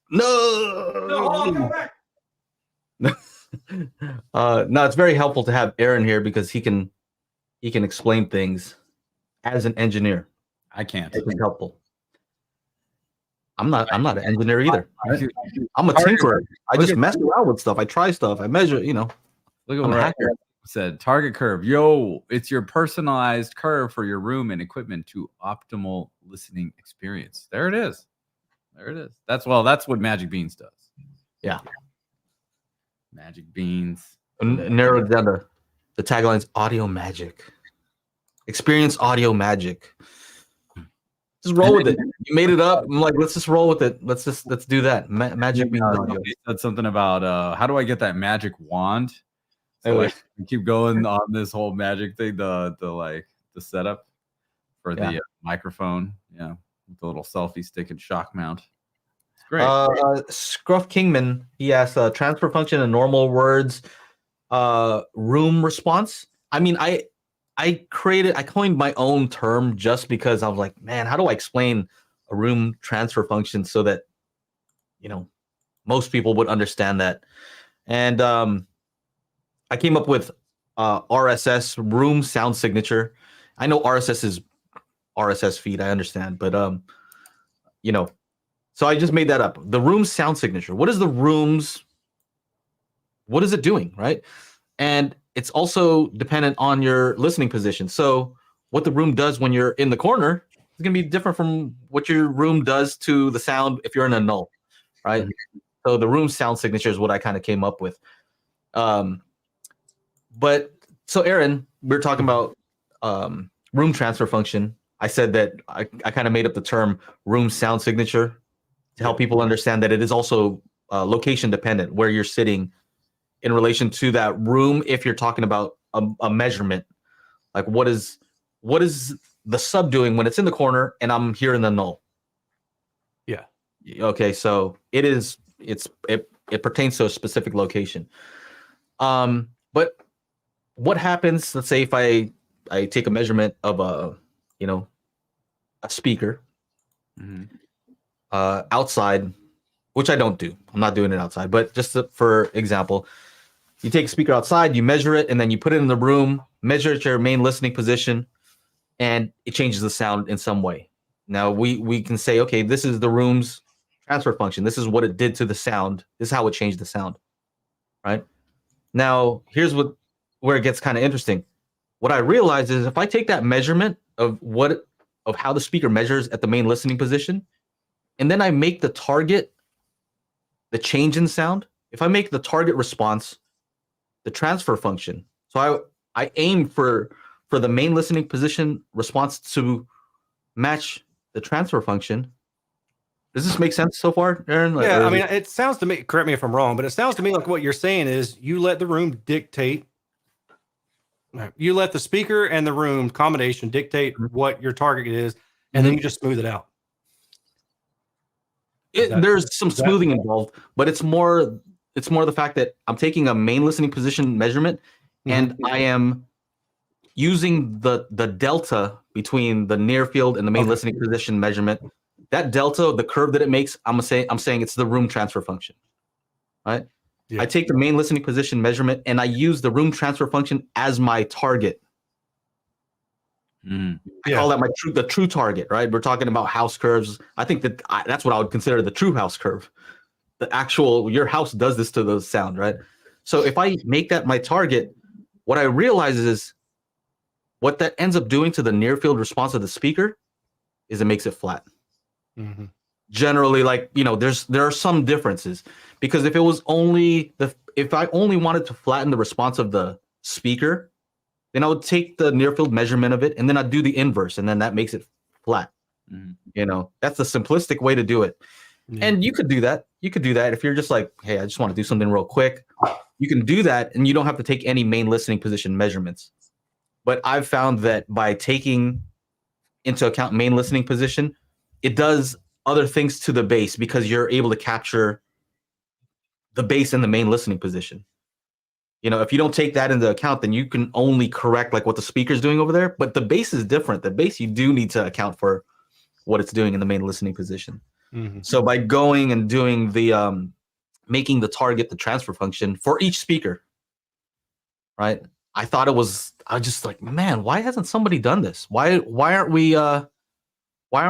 No, no, it's very helpful to have Aaron here because he can explain things as an engineer. I can't. It's helpful. I'm not an engineer either. I'm a tinkerer. I just mess around with stuff. I try stuff. I measure, Look at what I said. Target curve. Yo, it's your personalized curve for your room and equipment to optimal listening experience. There it is. There it is. That's what Magic Beans does. Yeah. Magic Beans. Narrowed down the tagline's audio magic. Experience audio magic. Just roll with it. You made it up. I'm like, let's just roll with it. Let's do that. Magic Beans audio. You said something about how do I get that magic wand? So I keep going on this whole magic thing, the setup for the microphone. Yeah. With the little selfie stick and shock mount. It's great. Scruff Kingman, he asked transfer function in normal words, room response. I mean, I coined my own term just because I was like, man, how do I explain a room transfer function so that most people would understand that? And I came up with RSS, room sound signature. I know RSS is RSS feed, I understand, but so I just made that up. The room sound signature. What is it doing, right? And it's also dependent on your listening position. So what the room does when you're in the corner is going to be different from what your room does to the sound if you're in a null, right? So the room sound signature is what I kind of came up with. But so Aaron, we're talking about room transfer function. I said that I kind of made up the term room sound signature to help people understand that it is also location dependent where you're sitting in relation to that room. If you're talking about a measurement, like what is the sub doing when it's in the corner and I'm here in the null? Yeah. Okay. So it pertains to a specific location. But what happens, let's say if I take a measurement of a speaker outside, which I don't do. I'm not doing it outside, but just for example, you take a speaker outside, you measure it, and then you put it in the room, measure it your main listening position, and it changes the sound in some way. Now we can say, okay, this is the room's transfer function. This is what it did to the sound. This is how it changed the sound, right? Now, here's where it gets kind of interesting. What I realized is if I take that measurement of how the speaker measures at the main listening position, and then I make the target the change in sound, if I make the target response the transfer function, so I aim for the main listening position response to match the transfer function. Does this make sense so far, Aaron? Yeah, I mean, it sounds to me, correct me if I'm wrong, but it sounds to me like what you're saying is you let the room dictate. You let the speaker and the room combination dictate what your target is, and then you just smooth it out. There's some smoothing involved, but it's more the fact that I'm taking a main listening position measurement and I am using the delta between the near field and the main listening position measurement. That delta, the curve that it makes, I'm saying it's the room transfer function, right? I take the main listening position measurement and I use the room transfer function as my target. I call that the true target, right? We're talking about house curves. I think that's what I would consider the true house curve. The actual, your house does this to the sound, right? So if I make that my target, what I realize is what that ends up doing to the near field response of the speaker is it makes it flat. Generally, like, you know, there are some differences, because if it was only if I only wanted to flatten the response of the speaker, then I would take the near field measurement of it and then I'd do the inverse, and then that makes it flat. You know, that's the simplistic way to do it. And you could do that. You could do that if you're just like, hey, I just want to do something real quick. You can do that and you don't have to take any main listening position measurements. But I've found that by taking into account main listening position, it does other things to the bass, because you're able to capture the bass in the main listening position. You know, if you don't take that into account, then you can only correct like what the speaker's doing over there. But the bass is different. The bass, you do need to account for what it's doing in the main listening position. So by going and doing the making the target the transfer function for each speaker, right? I was just like, man, why hasn't somebody done this? Why aren't we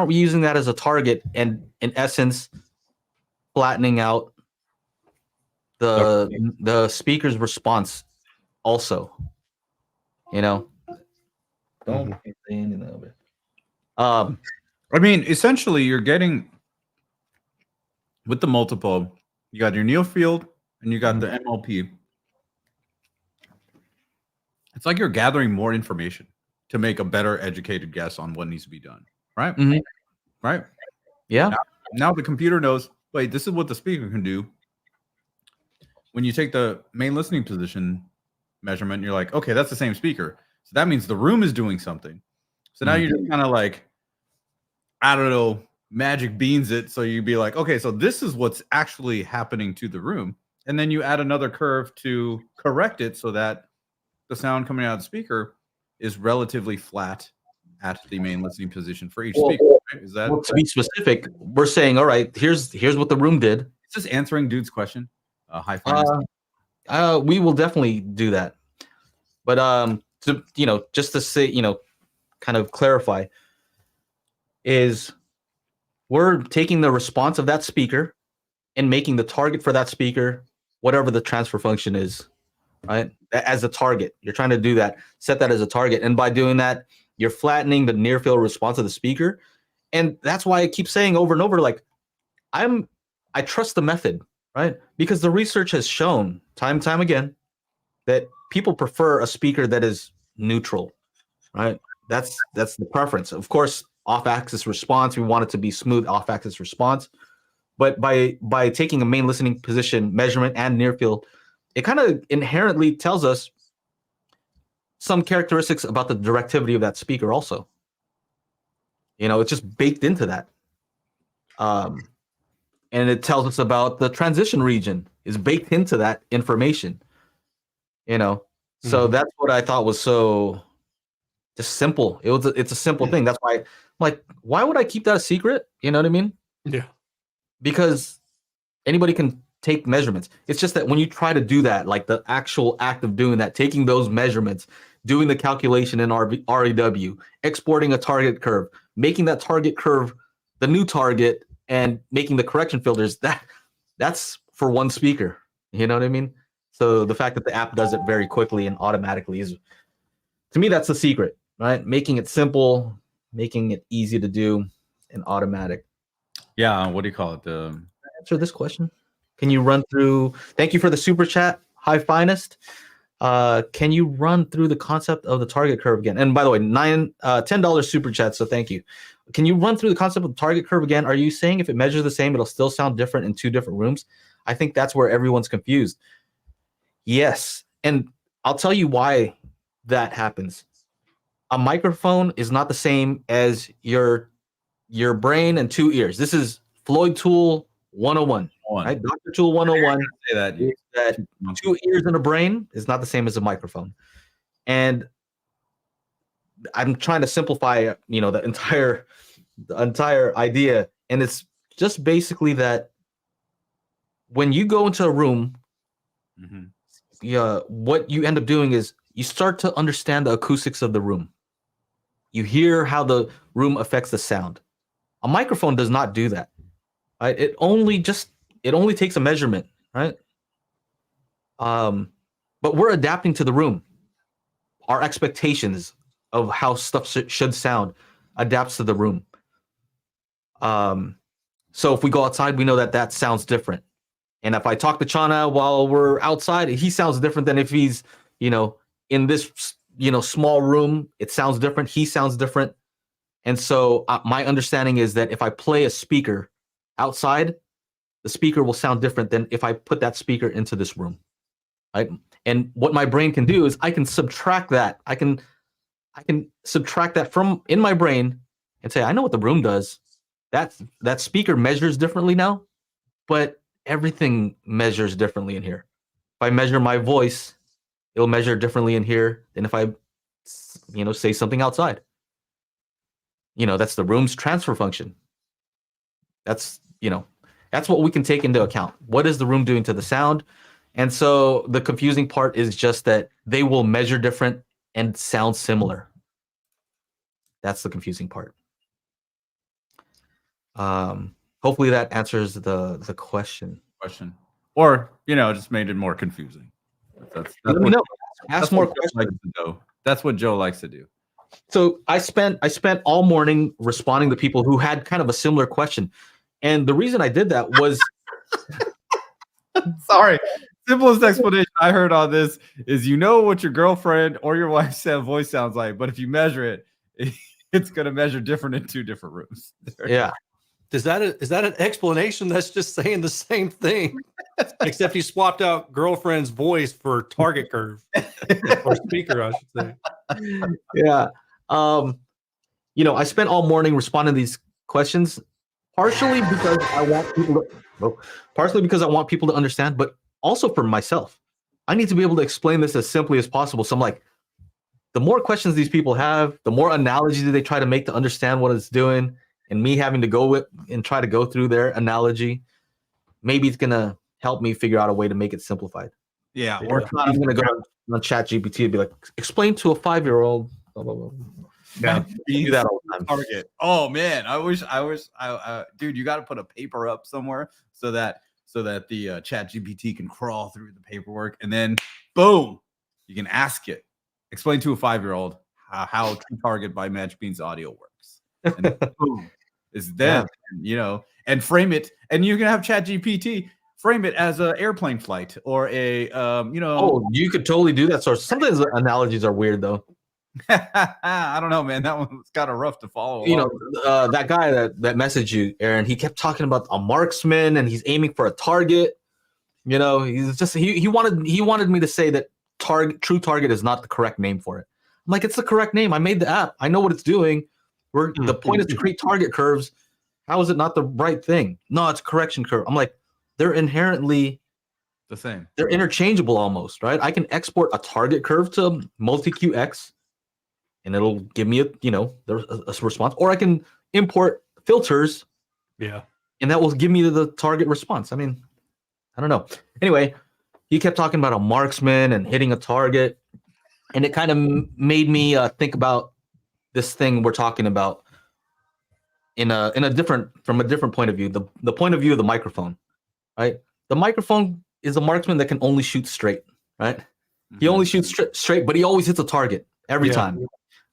using that as a target and in essence flattening out the speaker's response also? You know, don't say anything of it. I mean, essentially, you're getting with the multiple. You got your near field and you got the MLP. It's like you're gathering more information to make a better educated guess on what needs to be done, right? Right? Yeah. Now the computer knows, wait, this is what the speaker can do. When you take the main listening position measurement, you're like, okay, that's the same speaker. So that means the room is doing something. So now you're just kind of like, I don't know, magic beans it. So you'd be like, okay, so this is what's actually happening to the room. And then you add another curve to correct it so that the sound coming out of the speaker is relatively flat at the main listening position for each speaker. Right? Is that to be specific? We're saying, all right, here's what the room did. Is this answering dude's question? HiFi. We will definitely do that. But just to say, kind of clarify, is we're taking the response of that speaker and making the target for that speaker whatever the transfer function is, right? As a target. You're trying to do that, set that as a target. And by doing that, you're flattening the near field response of the speaker. And that's why I keep saying over and over, like, I trust the method, right? Because the research has shown time and time again that people prefer a speaker that is neutral, right? That's the preference. Of course, off-axis response, we want it to be smooth off-axis response. But by taking a main listening position measurement and near field, it kind of inherently tells us some characteristics about the directivity of that speaker also. It's just baked into that. And it tells us about the transition region is baked into that information. So that's what I thought was so just simple. It's a simple thing. That's why I'm like, why would I keep that a secret? You know what I mean? Yeah. Because anybody can take measurements. It's just that when you try to do that, like the actual act of doing that, taking those measurements, doing the calculation in REW, exporting a target curve, making that target curve the new target, and making the correction filters, that's for one speaker. You know what I mean? So the fact that the app does it very quickly and automatically is, to me, that's the secret, right? Making it simple, making it easy to do, and automatic. Yeah, what do you call it? Answer this question. Can you run through? Thank you for the super chat, High Finest. Can you run through the concept of the target curve again? And by the way, $10 super chat, so thank you. Can you run through the concept of the target curve again? Are you saying if it measures the same, it'll still sound different in two different rooms? I think that's where everyone's confused. Yes, and I'll tell you why that happens. A microphone is not the same as your brain and two ears. This is Floyd Tool 101. Right? Dr. Tool 101. Say that two ears and a brain is not the same as a microphone. And I'm trying to simplify, the entire idea. And it's just basically that when you go into a room what you end up doing is you start to understand the acoustics of the room. You hear how the room affects the sound. A microphone does not do that, right? It only takes a measurement, right? But we're adapting to the room. Our expectations of how stuff should sound adapts to the room. So if we go outside, we know that sounds different. And if I talk to Chana while we're outside, he sounds different than if he's, in this, small room. It sounds different. He sounds different. And so my understanding is that if I play a speaker outside, the speaker will sound different than if I put that speaker into this room. Right? And what my brain can do is I can subtract that. I can subtract that from in my brain and say, I know what the room does. That speaker measures differently now, but everything measures differently in here. If I measure my voice, it'll measure differently in here than if I, say something outside. That's the room's transfer function. That's what we can take into account. What is the room doing to the sound? And so the confusing part is just that they will measure different and sound similar. That's the confusing part. Hopefully that answers the question. Or, just made it more confusing. Let me know. Ask more questions. That's what Joe likes to do. So I spent all morning responding to people who had kind of a similar question. And the reason I did that was sorry. Simplest explanation I heard on this is what your girlfriend or your wife's voice sounds like, but if you measure it, it's going to measure different in two different rooms. Yeah. Is that an explanation? That's just saying the same thing, except you swapped out girlfriend's voice for target curve or speaker, I should say. Yeah. I spent all morning responding to these questions, partially because I want people to understand, but also for myself. I need to be able to explain this as simply as possible. So I'm like, the more questions these people have, the more analogies they try to make to understand what it's doing, and me having to go and try to go through their analogy, maybe it's gonna help me figure out a way to make it simplified. Yeah. Or I'm gonna go on ChatGPT and be like, explain to a 5-year-old. Blah, blah, blah. Yeah, do that all the time. Target. Oh man, I wish, dude, you got to put a paper up somewhere so that the ChatGPT can crawl through the paperwork, and then boom, you can ask it. Explain to a 5-year-old how True Target by Match Beans audio works. And boom, is them, and frame it, and you can have ChatGPT frame it as an airplane flight or a Oh, you could totally do that. So sometimes the analogies are weird though. I don't know, man. That one was kind of rough to follow. That guy that messaged you, Aaron, he kept talking about a marksman and he's aiming for a target. He's just he wanted me to say that True Target is not the correct name for it. I'm like, it's the correct name. I made the app. I know what it's doing. The point is to create target curves. How is it not the right thing? No, it's a correction curve. I'm like, they're inherently the same. They're interchangeable almost, right? I can export a target curve to multi-QX, and it'll give me a response. Or I can import filters, and that will give me the target response. I mean, I don't know. Anyway, he kept talking about a marksman and hitting a target, and it kind of made me think about this thing we're talking about from a different point of view. The point of view of the microphone, right? The microphone is a marksman that can only shoot straight, right? Mm-hmm. He only shoots straight, but he always hits a target every time.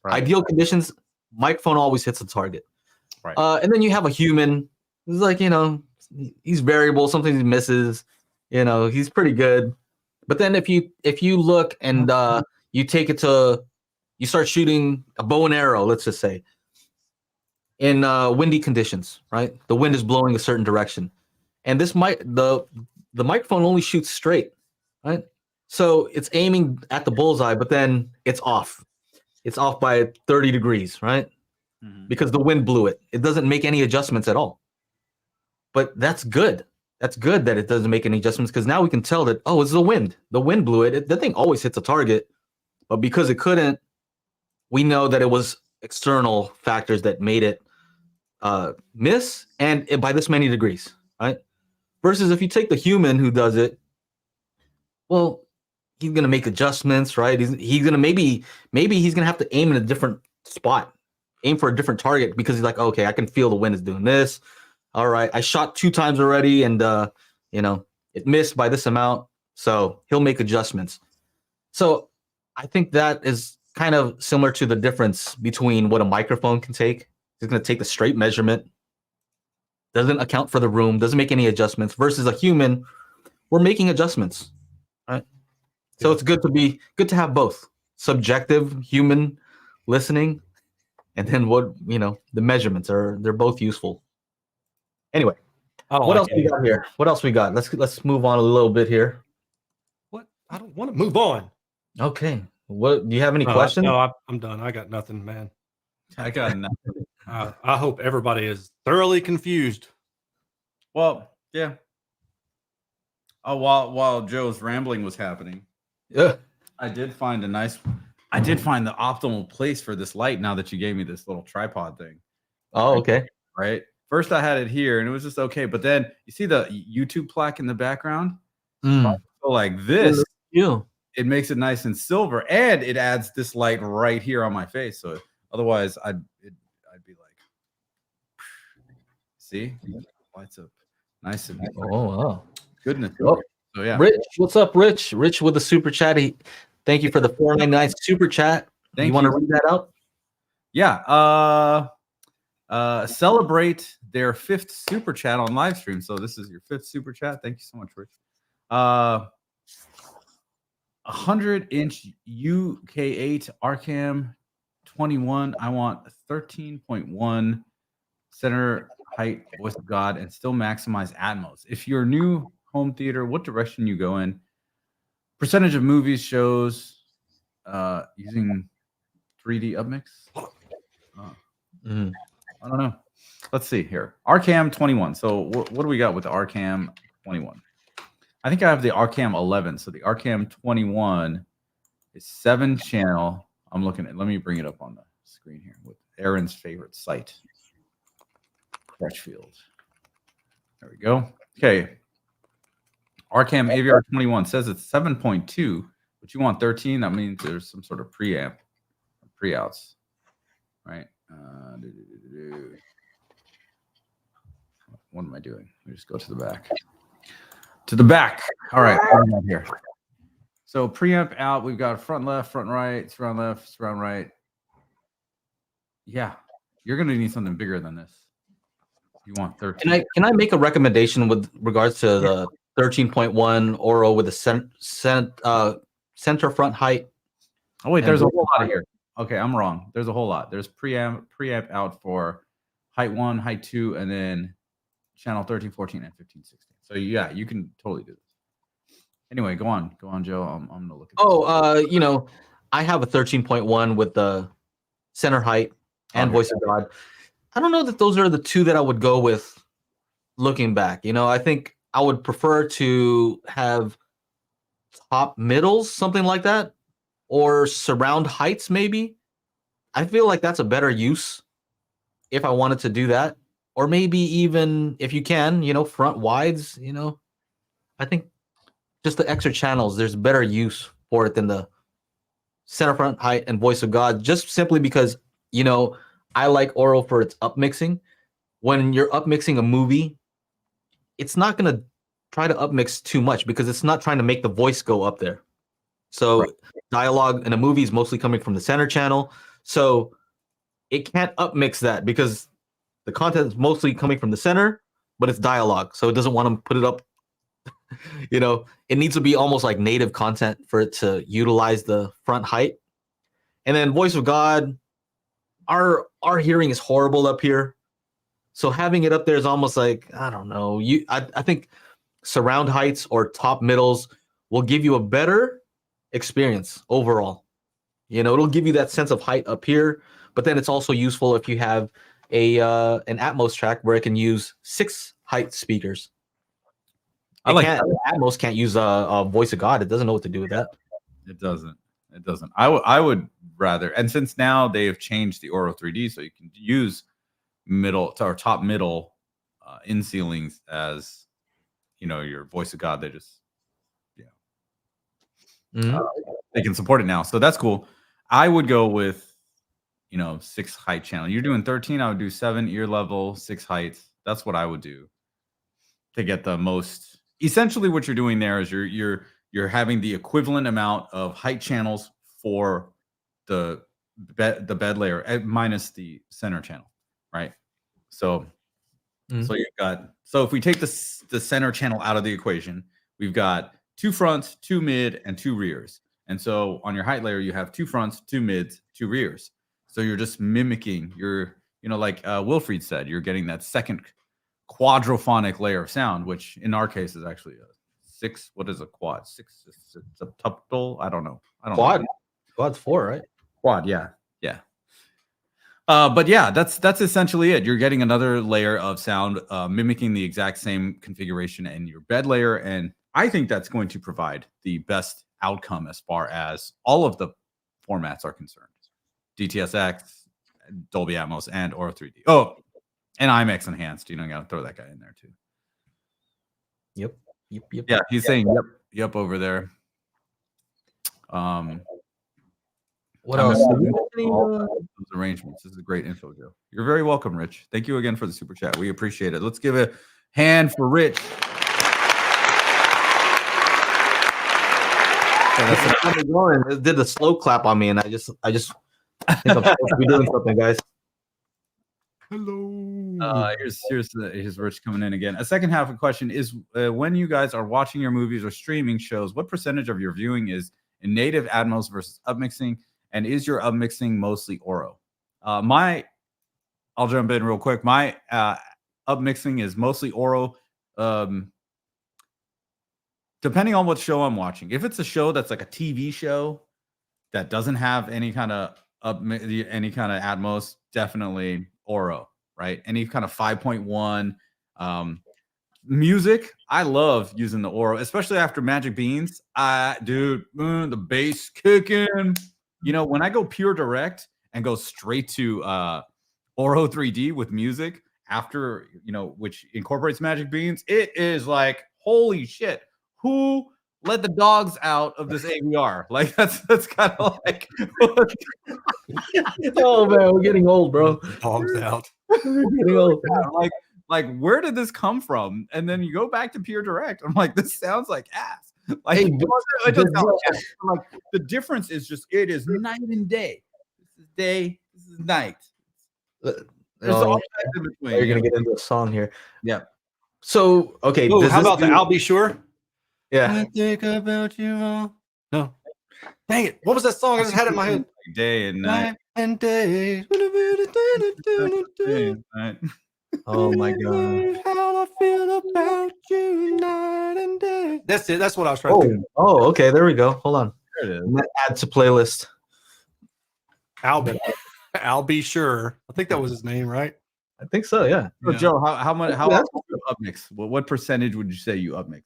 Right. Ideal conditions, microphone always hits a target. Right. And then you have a human who's like, he's variable. Sometimes he misses. He's pretty good. But then if you look and you you start shooting a bow and arrow, let's just say, in windy conditions, right? The wind is blowing a certain direction, and the microphone only shoots straight, right? So it's aiming at the bullseye, but then it's off. It's off by 30 degrees, right? Mm-hmm. Because the wind blew it. It doesn't make any adjustments at all. But that's good. That's good that it doesn't make any adjustments, because now we can tell that, it's the wind. The wind blew it. The thing always hits a target, but because it couldn't, we know that it was external factors that made it miss, and by this many degrees, right? Versus if you take the human who does it, well, he's gonna make adjustments, right? He's gonna maybe he's gonna have to aim in a different spot, aim for a different target because he's like, okay, I can feel the wind is doing this. All right, I shot 2 times already, and it missed by this amount, so he'll make adjustments. So I think that is kind of similar to the difference between what a microphone can take. It's going to take the straight measurement, doesn't account for the room, doesn't make any adjustments, versus a human, we're making adjustments, right? So it's good to have both subjective human listening, and then the measurements they're both useful. Anyway, what else we got here? What else we got? Let's move on a little bit here. What? I don't want to move on. Okay. What do you have any questions? No, I'm done. I got nothing, man. I got nothing. I hope everybody is thoroughly confused. Well, yeah. While Joe's rambling was happening, yeah, I did find the optimal place for this light. Now that you gave me this little tripod thing. Oh, okay. Right. First, I had it here, and it was just okay. But then you see the YouTube plaque in the background. So like this, it makes it nice and silver, and it adds this light right here on my face. So otherwise, I'd be like, see, lights up nice and wow, goodness. Oh. So yeah, Rich, what's up, Rich? Rich with the super chat. Thank you for the $4.99 super chat. You want to read that out? Yeah. Celebrate their 5th super chat on live stream. So this is your 5th super chat. Thank you so much, Rich. 100-inch UK8 Arcam 21. I want 13.1 center height, voice of God, and still maximize Atmos. If you're new home theater, what direction you go in? Percentage of movies, shows, using 3D upmix. I don't know. Let's see here. Arcam 21. So what do we got with the Arcam 21? I think I have the Arcam 11. So the Arcam 21 is 7-channel. I'm looking at. Let me bring it up on the screen here with Aaron's favorite site, Freshfield. There we go. Okay. Arcam AVR 21 says it's 7.2, but you want 13. That means there's some sort of preamp, pre-outs, right? What am I doing? Let me just go to the back. To the back. All right. What am I here? So preamp out. We've got front left, front right, surround left, surround right. Yeah, you're gonna need something bigger than this. You want 13. Can I make a recommendation with regards to the 13.1 Oro with the center front height? Oh wait, there's a whole lot here. Okay, I'm wrong. There's a whole lot. There's preamp out for height 1, height 2, and then channel 13, 14, and 15, 16. So yeah, you can totally do this. Anyway, go on, Joe. I'm gonna look at this. I have a 13.1 with the center height and voice of God. I don't know that those are the two that I would go with looking back. I think I would prefer to have top middles, something like that, or surround heights, maybe. I feel like that's a better use if I wanted to do that. Or maybe even if you can, front wides, I think just the extra channels, there's better use for it than the center front height and voice of God, just simply because, I like Oro for its upmixing. When you're upmixing a movie, it's not going to try to upmix too much because it's not trying to make the voice go up there. So dialogue in a movie is mostly coming from the center channel. So it can't upmix that because the content is mostly coming from the center, but it's dialogue. So it doesn't want to put it up. It needs to be almost like native content for it to utilize the front height. And then voice of God, our hearing is horrible up here. So having it up there is almost like, I don't know. I think surround heights or top middles will give you a better experience overall. It'll give you that sense of height up here, but then it's also useful if you have an Atmos track where it can use 6 height speakers. Atmos can't use a voice of God. It doesn't know what to do with that. It doesn't. I would rather, and since now they have changed the Oro 3D, so you can use middle or top middle in ceilings as your voice of God. They just They can support it now, so that's cool. I would go with 6 height channel. You're doing 13. I would do 7 ear level, 6 heights. That's what I would do to get the most. Essentially, what you're doing there is you're having the equivalent amount of height channels for the bed layer minus the center channel, right? So so you've got, so if we take the center channel out of the equation, we've got 2 fronts, 2 mid, and 2 rears. And so on your height layer, you have 2 fronts, 2 mids, 2 rears. So you're just mimicking like Wilfried said, you're getting that second quadraphonic layer of sound, which in our case is actually a 6. What is a quad? 6 is a septuple. I don't know. Quad's 4, right? Quad, yeah. But yeah, that's essentially it. You're getting another layer of sound, mimicking the exact same configuration in your bed layer, and I think that's going to provide the best outcome as far as all of the formats are concerned. DTSX, Dolby Atmos, and Auro 3D. Oh, and IMAX enhanced. Gotta throw that guy in there too. Yep. Yeah, he's saying yep over there. What else? Those arrangements. This is a great info, Joe. You're very welcome, Rich. Thank you again for the super chat. We appreciate it. Let's give a hand for Rich. It did the slow clap on me, and I just think I'm supposed to be doing something, guys. Hello. Here's Rich coming in again. A second half of the question is: when you guys are watching your movies or streaming shows, what percentage of your viewing is in native Atmos versus upmixing? And is your upmixing mostly Auro? I'll jump in real quick. My upmixing is mostly Auro. Depending on what show I'm watching. If it's a show that's like a TV show that doesn't have any kind of Atmos, definitely Auro, right? Any kind of 5.1. Music, I love using the Auro, especially after Magic Beans. The bass kicking. When I go pure direct and go straight to Auro 3D with music after, which incorporates Magic Beans, it is like, holy shit, who let the dogs out of this AVR? Like, that's kind of like, oh man, we're getting old, bro. Dogs out. We're getting old. Like, where did this come from? And then you go back to pure direct. I'm like, this sounds like ass. Like, it doesn't sound like ass. Like, the difference is just, it is night and day. This is day. This is night. There's all kinds in between. You're gonna get into a song here. Yeah. So okay. How about the I'll Be Sure? Yeah. I think about you all. No. Dang it. What was that song? I just had it in my head. Day and night. And day. Oh my god. How I feel about you night and day. That's it. That's what I was trying to do. Oh, okay. There we go. Hold on. There it is. Add to playlist. I'll Be Sure. I think that was his name, right? I think so. Yeah. So Joe, how often do you upmix? What percentage would you say you upmix?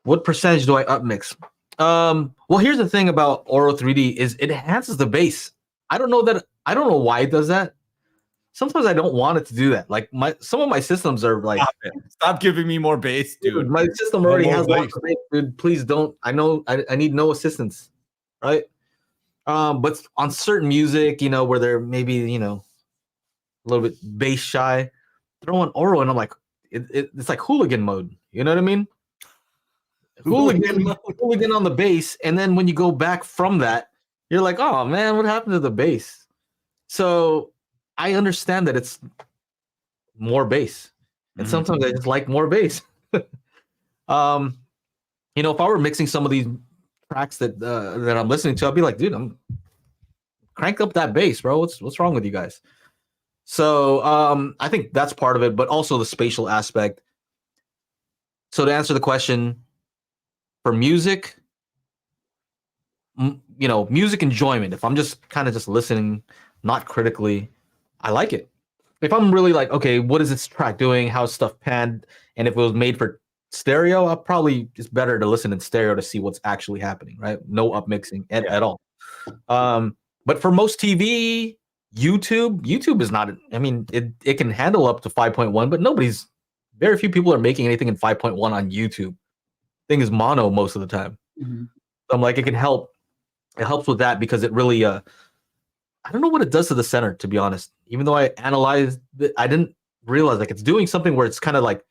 What percentage do I upmix? Well, here's the thing about Auro 3D is it enhances the bass. I don't know why it does that. Sometimes I don't want it to do that. Like some of my systems are like, stop giving me more bass, dude. My system already has lots of bass, dude. Please don't. I know I need no assistance, right? But on certain music, where they're maybe a little bit bass shy, throw on Auro, and I'm like, it's like hooligan mode. You know what I mean? Hooligan on the bass, and then when you go back from that, you're like, oh man, what happened to the bass? So I understand that it's more bass, and sometimes I just like more bass. If I were mixing some of these tracks that I'm listening to, I'd be like, dude, I'm crank up that bass, bro. What's wrong with you guys? So I think that's part of it, but also the spatial aspect. So to answer the question, for music, music enjoyment, if I'm just kind of just listening, not critically, I like it. If I'm really like, okay, what is this track doing? How's stuff panned? And if it was made for stereo, it's better to listen in stereo to see what's actually happening, right? No upmixing at all. But for most TV, YouTube is not, it can handle up to 5.1, but very few people are making anything in 5.1 on YouTube. Thing is mono most of the time. I'm like, it can help. It helps with that because it really, I don't know what it does to the center, to be honest. Even though I analyzed it, I didn't realize like it's doing something where it's kind of like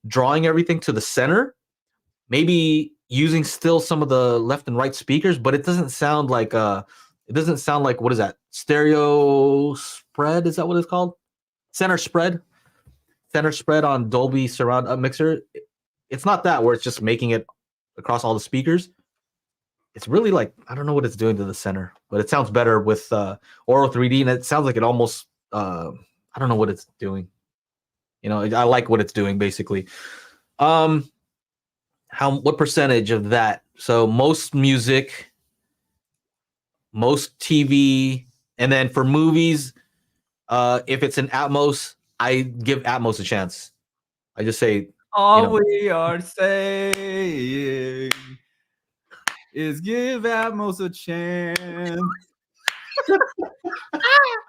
drawing everything to the center, maybe using still some of the left and right speakers, but it doesn't sound like what is that? Stereo spread? Is that what it's called? Center spread on Dolby Surround Upmixer. It's not that where it's just making it across all the speakers. It's really like, I don't know what it's doing to the center, but it sounds better with Auro 3D, and it sounds like it almost, I don't know what it's doing. You know, I like what it's doing basically. What percentage of that? So most music, most TV, and then for movies, if it's in Atmos, I give Atmos a chance. I just say, all we are saying is give Atmos a chance.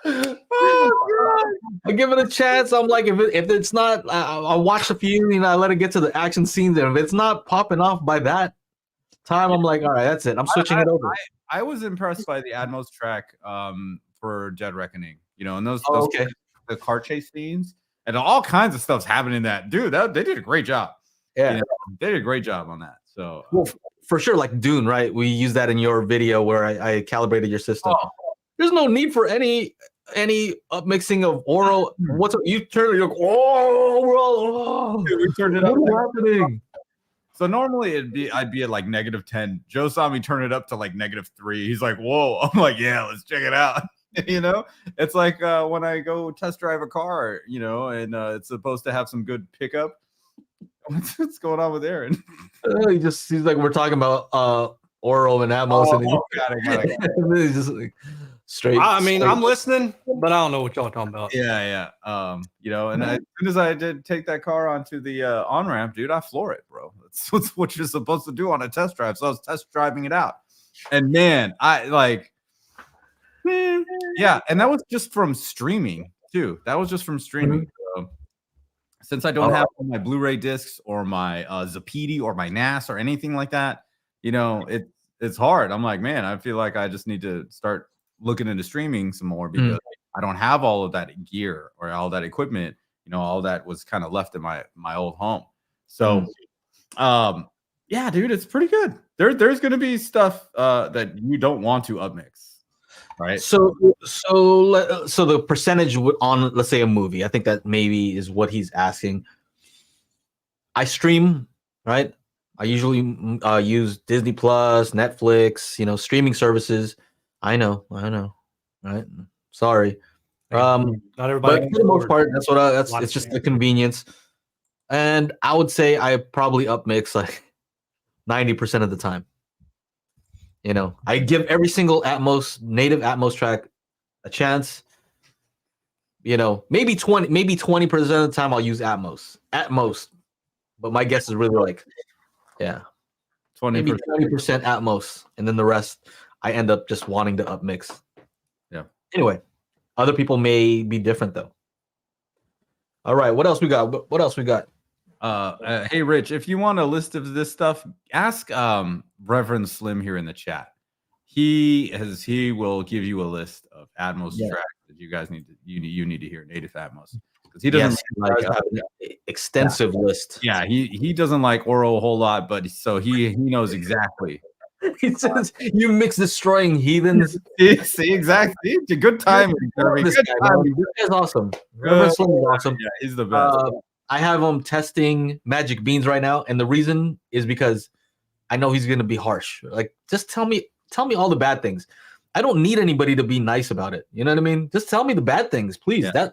Oh, I give it a chance. I'm like, if it's not, I'll watch a few, I let it get to the action scenes. And if it's not popping off by that time, I'm like, all right, that's it. I'm switching it over. I was impressed by the Atmos track for Dead Reckoning, and those the car chase scenes and all kinds of stuff's happening in that. Dude, they did a great job. Yeah, they did a great job on that. So for sure, like Dune, right? We use that in your video where I calibrated your system. Oh. There's no need for any upmixing of Auro. What's up? You turn it, you're like, oh, dude, we turned it up. What's happening? So normally I'd be at like -10. Joe saw me turn it up to like -3. He's like, whoa. I'm like, yeah, let's check it out. It's like when I go test drive a car, and it's supposed to have some good pickup. What's going on with Aaron? He's like, we're talking about Auro and Atmos, and got it. He's just like straight. I'm listening, but I don't know what y'all talking about. Yeah. And as soon as I did take that car onto the on ramp, dude, I floor it, bro. That's what you're supposed to do on a test drive. So I was test driving it out, and man, yeah, and that was just from streaming too. That was just from streaming. So, since I don't have my Blu-ray discs or my Zapedi or my NAS or anything like that, it's hard. I'm like, man, I feel like I just need to start looking into streaming some more because I don't have all of that gear or all that equipment. All that was kind of left in my old home. So, yeah, dude, it's pretty good. There's going to be stuff that you don't want to upmix. Right. So the percentage on, let's say, a movie, I think that maybe is what he's asking. I stream, right? I usually use Disney Plus, Netflix, streaming services. I know, right? Sorry. Not everybody. But for the most part, it's just the convenience. And I would say I probably upmix like 90% of the time. I give every single native Atmos track a chance. Maybe 20% of the time I'll use Atmos at most. But my guess is really like, 20%. Maybe 20% Atmos, and then the rest I end up just wanting to upmix. Yeah. Anyway, other people may be different though. All right, what else we got? Hey Rich, if you want a list of this stuff, ask Reverend Slim here in the chat. He will give you a list of Atmos tracks that you guys need to hear, native Atmos, because he doesn't have an extensive list. Yeah, he doesn't like Auro a whole lot, but so he knows exactly. He says you mix destroying heathens. See, exactly. It's a good time. This guy's awesome. Reverend Slim is awesome. Yeah, he's the best. I have him testing Magic Beans right now, and the reason is because I know he's going to be harsh. Like, just tell me all the bad things. I don't need anybody to be nice about it. You know what I mean? Just tell me the bad things, please. Yeah.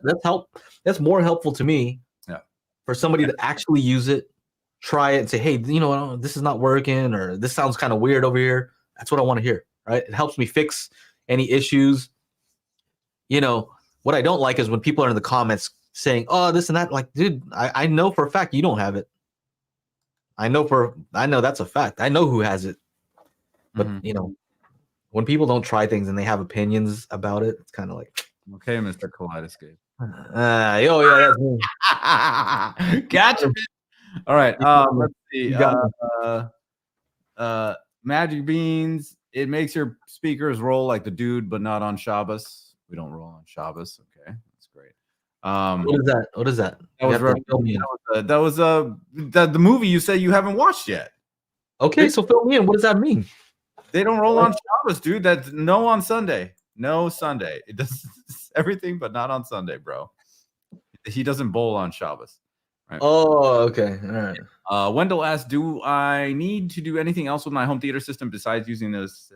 That's more helpful to me. Yeah. For somebody to actually use it, try it, and say, hey, this is not working, or this sounds kind of weird over here. That's what I want to hear, right? It helps me fix any issues. What I don't like is when people are in the comments saying, oh, this and that. Like, dude, I know for a fact you don't have it. I know that's a fact. I know who has it. But when people don't try things and they have opinions about it, it's kind of like, okay, Mr. Kaleidoscope. That's me. Gotcha. All right. Let's see. Magic Beans. It makes your speakers roll like the dude, but not on Shabbos. We don't roll on Shabbos. Okay, that's great. What is that? What is that? That was the movie you said you haven't watched yet. Okay, so fill me in. What does that mean? They don't roll on Shabbos, dude. That's no on Sunday. No Sunday. It does everything, but not on Sunday, bro. He doesn't bowl on Shabbos. Right? Oh, okay. All right. Wendell asked, "Do I need to do anything else with my home theater system besides using those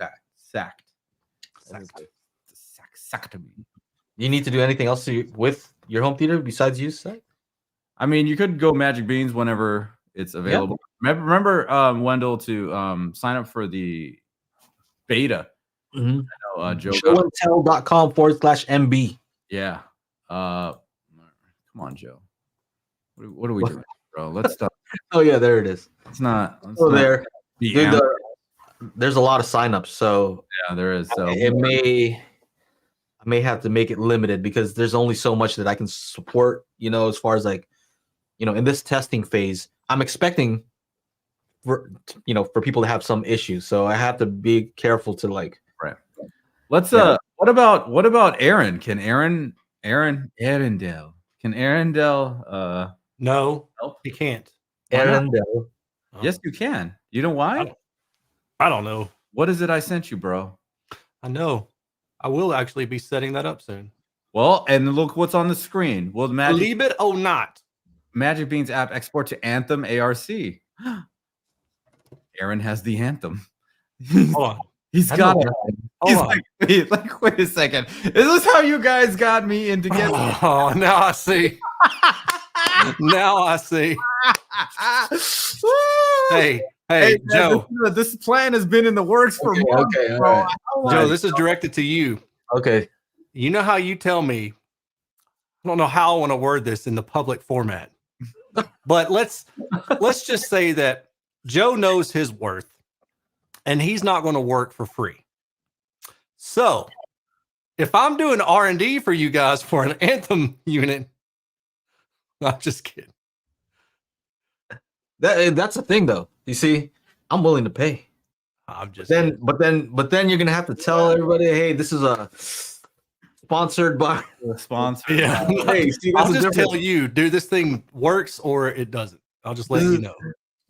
saccatomy? You need to do anything else with your home theater besides use SAC? I mean, you could go Magic Beans whenever it's available. Yeah. Remember, Wendell, to sign up for the beta. Mm-hmm. Joe. Showandtell.com/MB. Yeah. Come on, Joe. What are we doing, bro? Let's stop. Oh yeah, there it is. It's not. There. Dude, there's a lot of signups, so yeah, there is. So I may have to make it limited because there's only so much that I can support. As far as like, in this testing phase, I'm expecting for people to have some issues, so I have to be careful to like. Right. Let's What about Aaron? Can Arendelle? Can Arendelle? No, he can't. Arendelle. Yes, you can. You know why? I don't know. What is it I sent you, bro? I know. I will actually be setting that up soon. Well, and look what's on the screen. Well, believe it or not, Magic Beans app export to Anthem ARC. Aaron has the Anthem. Hold on. He's got it. He's like, wait a second. Is this how you guys got me into getting? Oh, now I see. Now I see. Hey, Joe. This plan has been in the works for months. Okay, all right. Joe, this is directed to you. Okay. You know how you tell me, I don't know how I want to word this in the public format, but let's just say that Joe knows his worth and he's not going to work for free. So if I'm doing R&D for you guys for an Anthem unit, I'm just kidding. That's the thing, though. You see, I'm willing to pay. I'm just but then you're gonna have to tell everybody, hey, this is a sponsored by sponsor. Yeah. Hey, see, I'll just tell you, dude, this thing works or it doesn't. I'll just let you know.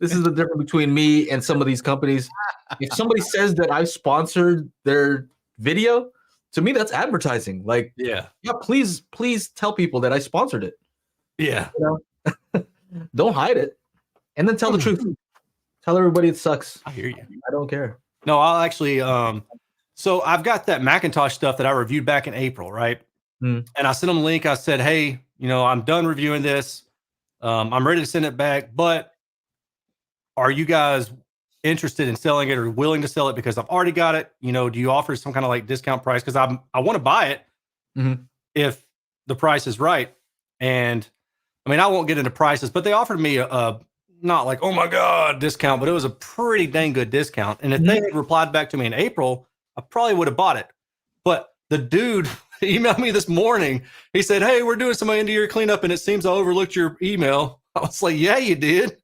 This is the difference between me and some of these companies. If somebody says that I sponsored their video, to me that's advertising. Like, yeah, please tell people that I sponsored it. Yeah. Don't hide it. And then tell the truth. Tell everybody it sucks. I hear you. I don't care. No, I'll actually so I've got that Macintosh stuff that I reviewed back in April, right? And I sent them a link. I said, hey, I'm done reviewing this. I'm ready to send it back, but are you guys interested in selling it or willing to sell it? Because I've already got it. Do you offer some kind of like discount price? Because I want to buy it if the price is right. And I mean, I won't get into prices, but they offered me a not like, oh my God, discount, but it was a pretty dang good discount. And if they had replied back to me in April, I probably would have bought it. But the dude emailed me this morning. He said, hey, we're doing some end of year cleanup and it seems I overlooked your email. I was like, yeah, you did.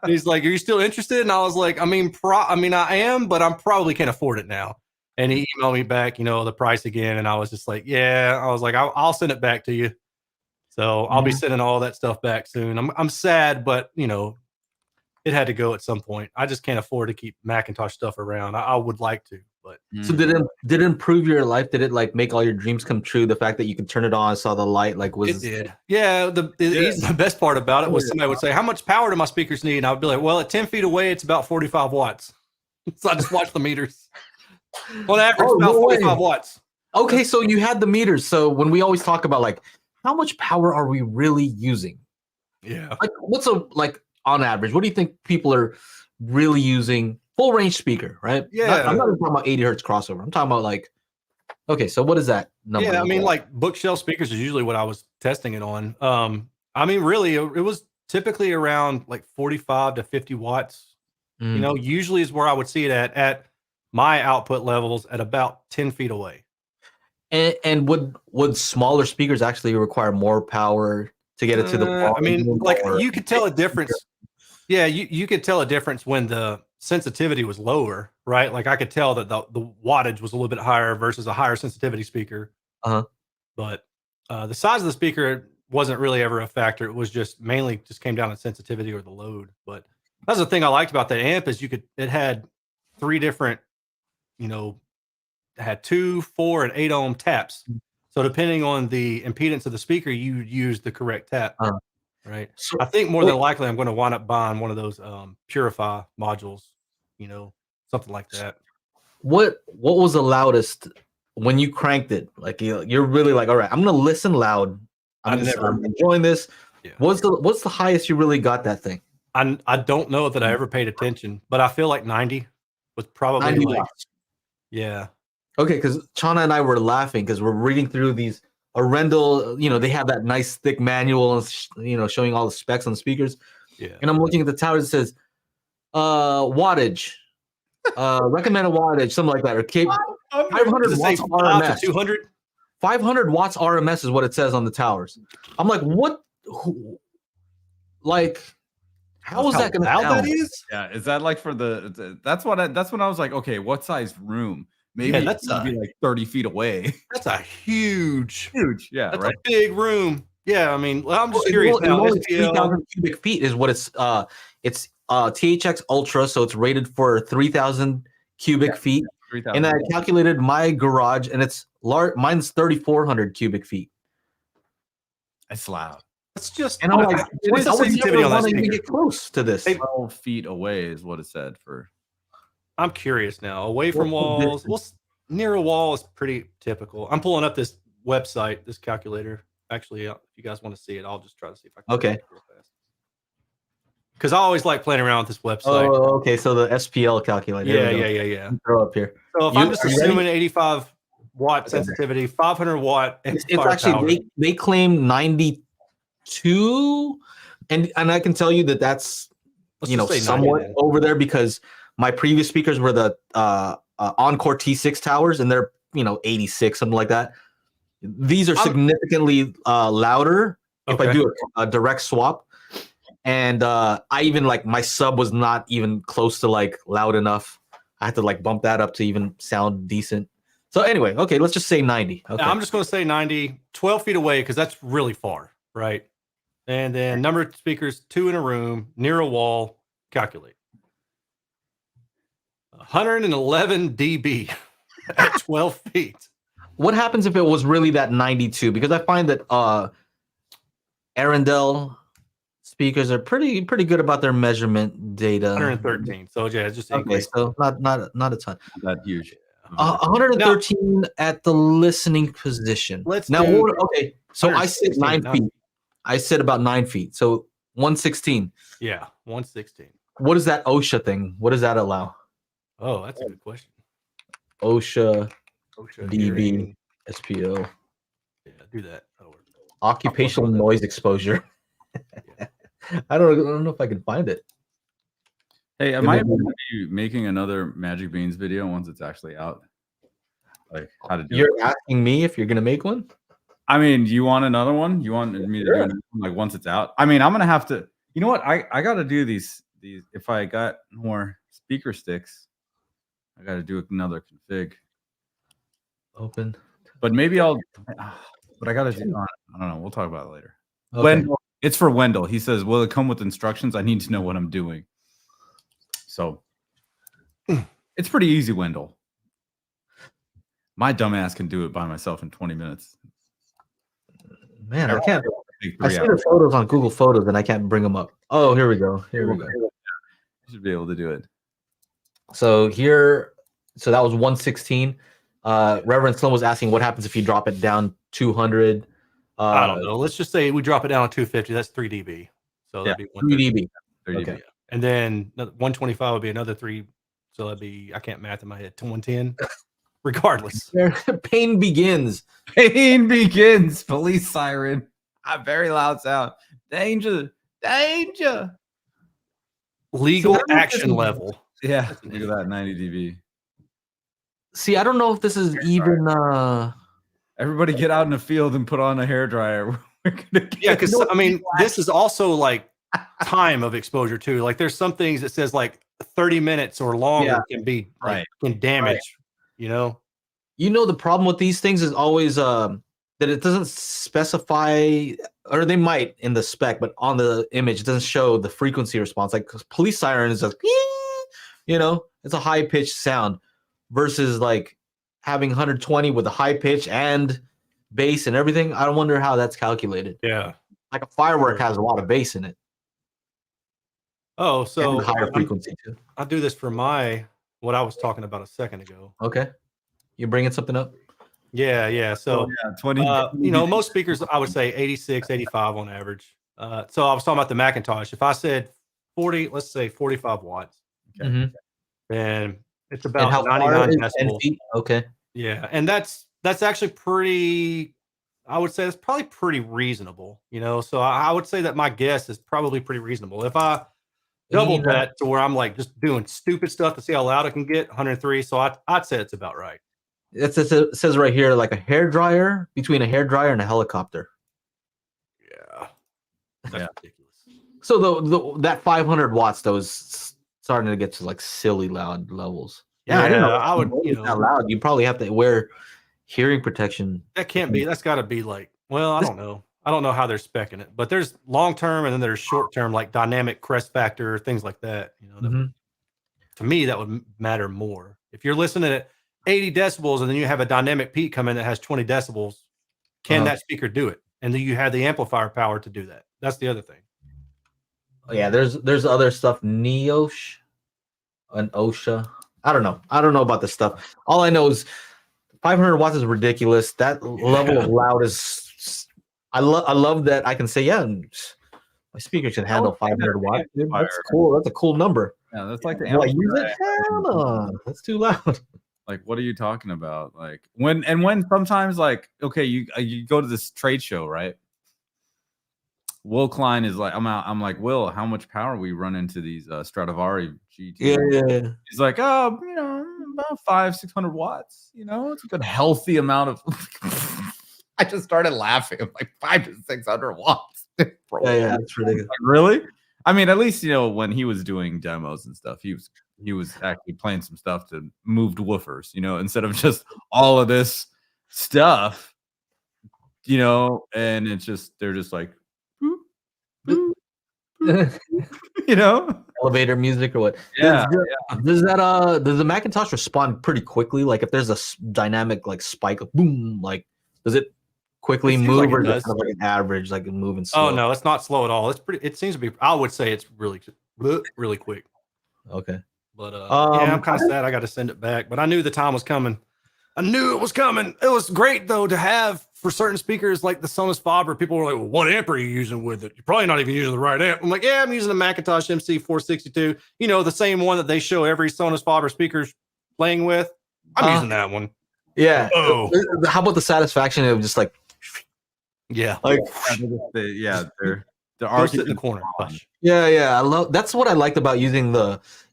He's like, are you still interested? And I was like, I mean, I am, but I probably can't afford it now. And he emailed me back, the price again. And I was just like, yeah, I was like, I'll send it back to you. So I'll be sending all that stuff back soon. I'm sad, but it had to go at some point. I just can't afford to keep Macintosh stuff around. I would like to, but so did it improve your life? Did it like make all your dreams come true? The fact that you could turn it on, saw the light, like was it did. Yeah. The best part about it was somebody would say, how much power do my speakers need? And I would be like, well, at 10 feet away, it's about 45 watts. So I just watched the meters. On average, about 45 watts. Okay, so you had the meters. So when we always talk about like, how much power are we really using? Yeah. Like what's on average? What do you think people are really using? Full range speaker, right? Yeah. I'm not even talking about 80 hertz crossover. I'm talking about like, okay, so what is that number? Yeah, I mean, like bookshelf speakers is usually what I was testing it on. I mean, really, it was typically around like 45 to 50 watts. Usually is where I would see it at my output levels at about 10 feet away. And would smaller speakers actually require more power to get it to the wall? I mean, like you could tell a difference. Yeah, you could tell a difference when the sensitivity was lower, right? Like I could tell that the wattage was a little bit higher versus a higher sensitivity speaker. But the size of the speaker wasn't really ever a factor. It was just mainly just came down to sensitivity or the load. But that's the thing I liked about that amp is it had 3 different, it had 2, 4, and 8 ohm taps. So depending on the impedance of the speaker, you use the correct tap. Right. So, I think more than likely I'm going to wind up buying one of those Purify modules, something like that. what was the loudest when you cranked it? Like you're really like, all right, I'm gonna listen loud. I'm enjoying this. Yeah. What's the highest you really got that thing? I don't know that I ever paid attention, but I feel like 90 was probably 90 like, watts. yeah. Okay, because Chana and I were laughing because we're reading through these Arendal, they have that nice thick manual and showing all the specs on the speakers. Yeah. And I'm looking at the towers, it says wattage, recommended wattage, something like that, or 500 watts RMS. 200? 500 watts RMS is what it says on the towers. I'm like, what? Like, how is that going to sound? That is? Yeah, is that like for that's when I was like, okay, what size room? Maybe that's be like 30 feet away. That's a huge, yeah, that's right. a big room. Yeah, I mean, I'm just curious now. 3,000 cubic feet is what it's THX Ultra, so it's rated for 3,000 cubic feet. 3,000. And I calculated my garage, and it's large. Mine's 3,400 cubic feet. It's loud. It's just, and I'm like, what's the sensitivity on that speaker? Even get close to this. 12 feet away is what it said for. I'm curious now. Away from walls, near a wall is pretty typical. I'm pulling up this website, this calculator. Actually, if you guys want to see it, I'll just try to see if I can. Okay. Because I always like playing around with this website. Oh, okay. So the SPL calculator. Yeah. Throw up here. So if I'm just assuming 85 watt sensitivity, 500 watt. It's actually they claim 92, and I can tell you that's somewhat over there because my previous speakers were the Encore T6 towers, and they're 86, something like that. These are significantly louder if I do a direct swap. And I even my sub was not even close to loud enough. I had to bump that up to even sound decent. So anyway, okay, let's just say 90. Okay. I'm just going to say 90, 12 feet away because that's really far, right? And then number of speakers, 2 in a room, near a wall, calculate. 111 dB at 12 feet. What happens if it was really that 92? Because I find that Arendal speakers are pretty good about their measurement data. 113. So yeah, it's just okay. So not a ton. Not huge. 113 at the listening position. Okay. So I sit 9 feet. I sit about 9 feet. So 116. Yeah, 116. What is that OSHA thing? What does that allow? Oh, that's a good question. OSHA DB SPO. Yeah, do that. Occupational noise exposure. I don't know if I can find it. Hey, am I going to be making another Magic Beans video once it's actually out? Like how to do You're asking me if you're going to make one? I mean, do you want another one? You want me to do another one, once it's out? I mean, I'm going to have to. You know what? I got to do these. If I got more speaker sticks, I got to do another config. Open. But maybe I'll. But I got to do. I don't know. We'll talk about it later. Okay. Wendell, it's for Wendell. He says, "Will it come with instructions? I need to know what I'm doing." So it's pretty easy, Wendell. My dumbass can do it by myself in 20 minutes. Man, I can't. I see the photos on Google Photos and I can't bring them up. Oh, here we go. You should be able to do it. So that was 116. Reverend Slim was asking what happens if you drop it down 200. I don't know. Let's just say we drop it down to 250. That's 3 dB. So that'd be 3 dB. 3 dB. Okay. And then 125 would be another 3. So that'd be, I can't math in my head, 110. Regardless. Pain begins. Pain begins. Police siren. A very loud sound. Danger. Danger. Legal action level. Yeah. Look at that, 90 dB. See, I don't know if this is even everybody get out in the field and put on a hairdryer. Yeah, because I mean, this is also time of exposure too. Like there's some things that says like 30 minutes or longer can be like, can damage, you know. You know, the problem with these things is always that it doesn't specify, or they might in the spec, but on the image it doesn't show the frequency response. Like police siren is like, you know, it's a high pitched sound versus like having 120 with a high pitch and bass and everything. I don't wonder how that's calculated. Yeah, like a firework has a lot of bass in it. Oh, so and higher frequency too. I'll do this for what I was talking about a second ago. Okay, you bringing something up? Yeah. So, 20. you know, most speakers, I would say 86, 85 on average. So I was talking about the Macintosh. If I said 40, let's say 45 watts, Okay. then it's about 99 decibels. Okay. Yeah, and that's actually pretty. I would say that's probably pretty reasonable. You know, so I would say that my guess is probably pretty reasonable. If I double that to where I'm like just doing stupid stuff to see how loud I can get, 103. So I'd say it's about right. It says right here, like a hairdryer, between a hairdryer and a helicopter. Yeah, that's ridiculous. So that 500 watts though is starting to get to like silly loud levels. Yeah, I don't know. I would. You know, that loud. You probably have to wear hearing protection. That can't be. That's got to be like. Well, I don't know. I don't know how they're specing it, but there's long term and then there's short term, like dynamic crest factor, things like that. You know, to me that would matter more. If you're listening at 80 decibels and then you have a dynamic peak come in that has 20 decibels, can that speaker do it? And then you have the amplifier power to do that. That's the other thing. Oh, yeah, there's other stuff. Neosh and OSHA. I don't know about this stuff. All I know is 500 watts is ridiculous. That level of loud is. I love that I can say, my speakers can handle 500 watts. Dude, that's cool. That's a cool number. Yeah, that's like the amplifier. That's too loud. Like, what are you talking about? Like when sometimes like, okay, you go to this trade show, right? Will Klein is like, I'm like, Will, how much power we run into these Stradivari GT? Yeah. He's like, oh, you know, about 500-600 watts. You know, it's a good healthy amount of. I just started laughing. I'm like 500 to 600 watts. Bro, yeah, that's ridiculous. like, really? I mean, at least you know when he was doing demos and stuff, he was actually playing some stuff to moved woofers. You know, instead of just all of this stuff. You know, and it's just they're just like. You know, elevator music or what? Yeah. Does the Macintosh respond pretty quickly? Like if there's a dynamic like spike, boom, like does it quickly move like or it is it kind of like an average, like moving slow? Oh no, it's not slow at all. It's pretty. It seems to be. I would say it's really quick. Okay, but yeah, I'm kind of sad I got to send it back. But I knew the time was coming. I knew it was coming. It was great though to have for certain speakers like the Sonus Faber. People were like, well, "What amp are you using with it? You're probably not even using the right amp." I'm like, "Yeah, I'm using the Macintosh MC462. You know, the same one that they show every Sonus Faber speakers playing with. I'm using that one." Yeah. Oh, how about the satisfaction of just like, like, they're sit in the corner. Yeah. I love. That's what I liked about using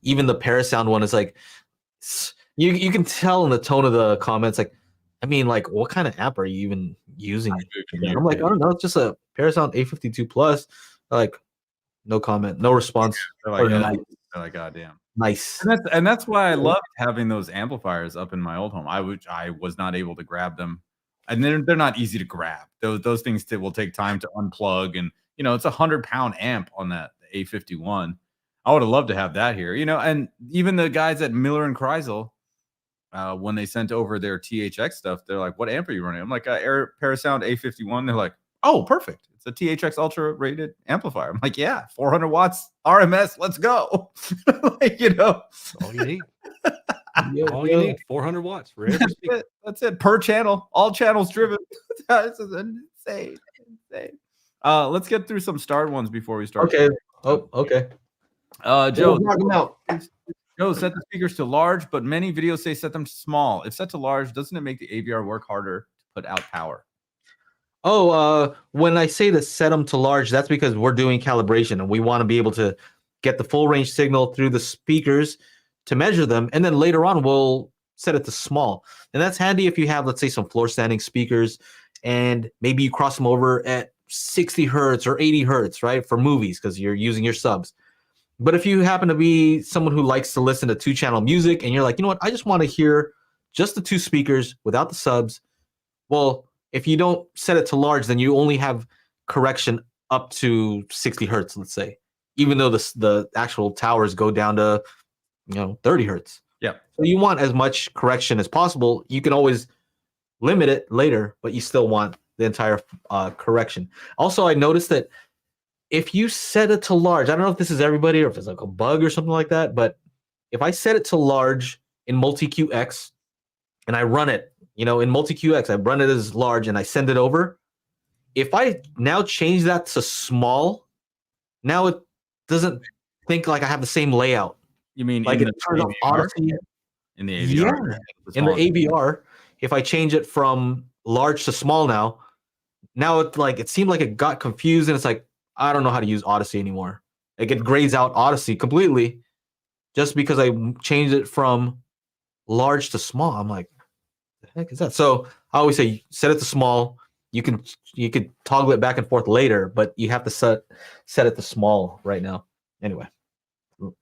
even the Parasound one. Is like, you can tell in the tone of the comments, like, I mean, like, what kind of amp are you even using? I'm like, I don't know. It's just a Parasound A52 Plus. Like, no comment, no response. They're like, God damn. Nice. And that's why I loved having those amplifiers up in my old home. I was not able to grab them. And they're not easy to grab. Those things will take time to unplug. And, you know, it's a 100-pound amp on that A51. I would have loved to have that here, you know, and even the guys at Miller and Kreisel, when they sent over their THX stuff, they're like, what amp are you running? I'm like, Parasound A51. They're like, oh, perfect. It's a THX Ultra rated amplifier. I'm like, yeah, 400 watts RMS. Let's go. Like, you know, all you need. All you need, 400 watts for every speaker. That's it. Per channel, all channels driven. This is insane. Let's get through some starred ones before we start. Okay. Oh, okay. Joe, Joe, set the speakers to large, but many videos say set them to small. If set to large, doesn't it make the AVR work harder to put out power? Oh, when I say to set them to large, that's because we're doing calibration and we want to be able to get the full range signal through the speakers to measure them. And then later on, we'll set it to small. And that's handy if you have, let's say, some floor standing speakers and maybe you cross them over at 60 hertz or 80 hertz, right? For movies, because you're using your subs. But if you happen to be someone who likes to listen to 2-channel music and you're like, you know what, I just want to hear just the 2 speakers without the subs. Well, if you don't set it to large, then you only have correction up to 60 hertz, let's say, even though the actual towers go down to 30 hertz. Yeah. So you want as much correction as possible. You can always limit it later, but you still want the entire correction. Also, I noticed that if you set it to large, I don't know if this is everybody or if it's like a bug or something like that, but if I set it to large in multi-QX and I run it, in multi-QX, I run it as large and I send it over. If I now change that to small, now it doesn't think like I have the same layout. You mean like in it the turns off Odyssey? In the AVR? Yeah, in the AVR. If I change it from large to small now it seemed like it got confused and it's like, I don't know how to use Odyssey anymore. Like it grades out Odyssey completely just because I changed it from large to small. I'm like, the heck is that? So I always say set it to small. You could toggle it back and forth later, but you have to set it to small right now. Anyway,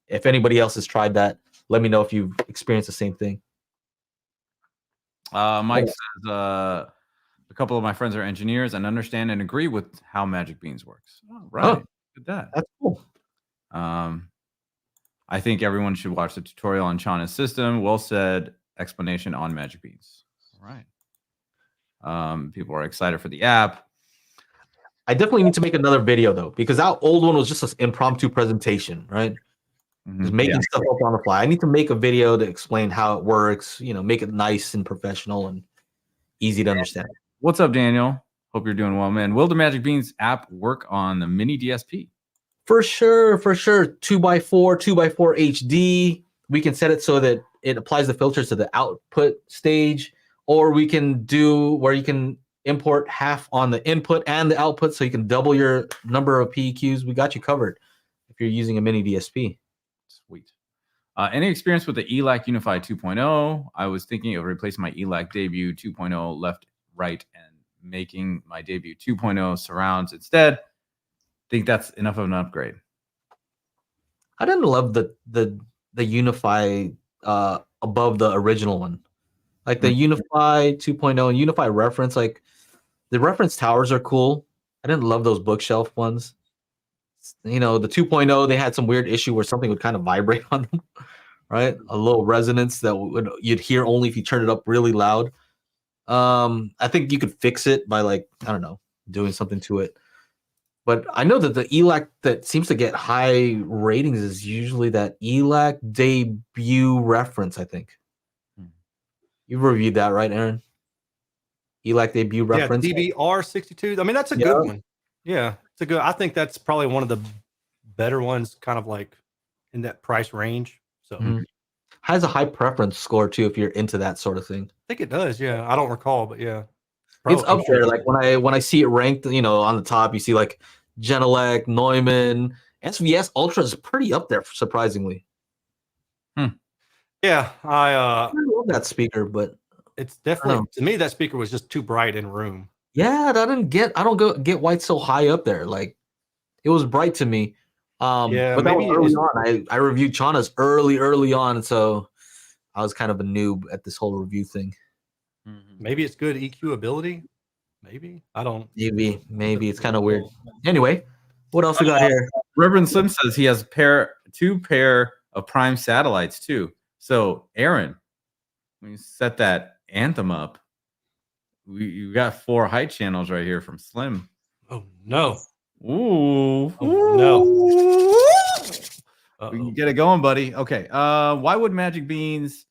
if anybody else has tried that, let me know if you've experienced the same thing. Mike says a couple of my friends are engineers and understand and agree with how Magic Beans works. Oh, right. Oh, look at that. That's cool. I think everyone should watch the tutorial on Chana's system. Well said explanation on Magic Beans. All right. People are excited for the app. I definitely need to make another video though, because that old one was just an impromptu presentation, right? Just making stuff up on the fly. I need to make a video to explain how it works, make it nice and professional and easy to understand. What's up, Daniel? Hope you're doing well, man. Will the Magic Beans app work on the mini DSP? For sure. 2x4, 2x4 HD. We can set it so that it applies the filters to the output stage, or we can do where you can import half on the input and the output so you can double your number of PEQs. We got you covered if you're using a mini DSP. Sweet. Any experience with the ELAC Unify 2.0? I was thinking of replacing my ELAC Debut 2.0 left, right, and making my Debut 2.0 surrounds instead. Think that's enough of an upgrade. I didn't love the Unify above the original one. Like the Unify 2.0 and Unify reference, like the reference towers are cool. I didn't love those bookshelf ones. The 2.0, they had some weird issue where something would kind of vibrate on them, right? A little resonance that you'd hear only if you turned it up really loud. I think you could fix it by doing something to it. But I know that the ELAC that seems to get high ratings is usually that ELAC Debut reference, I think. You've reviewed that, right, Aaron? ELAC Debut reference? Yeah, DBR62. I mean, that's a good one. Yeah, it's a good. I think that's probably one of the better ones, kind of like in that price range. So has a high preference score too, if you're into that sort of thing. I think it does. Yeah, I don't recall, but yeah, it's up there. Like when I see it ranked, on the top, you see like Genelec, Neumann, SVS Ultra is pretty up there, surprisingly. Yeah, I love that speaker, but it's definitely to me that speaker was just too bright in room. Yeah, I don't get why it's so high up there. Like it was bright to me. But that was early on. I reviewed Chana's early on, so I was kind of a noob at this whole review thing. Maybe it's good EQ ability. Maybe I don't. Maybe it's kind of weird. Anyway, what else we got here? Reverend Slim says he has two pair of prime satellites too. So Aaron, when you set that Anthem up, you got 4 height channels right here from Slim. Oh no! Ooh, no! We can get it going, buddy. Okay. Why would Magic Beans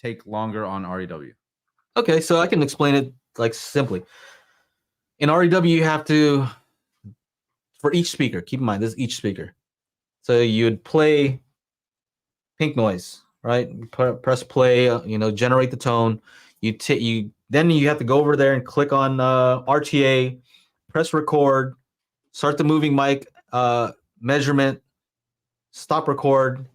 take longer on REW? Okay, so I can explain it like simply. In REW, you have to, for each speaker, keep in mind this is each speaker. So you'd play pink noise, right? Press play, generate the tone. Then you have to go over there and click on RTA, press record, start the moving mic measurement, stop record,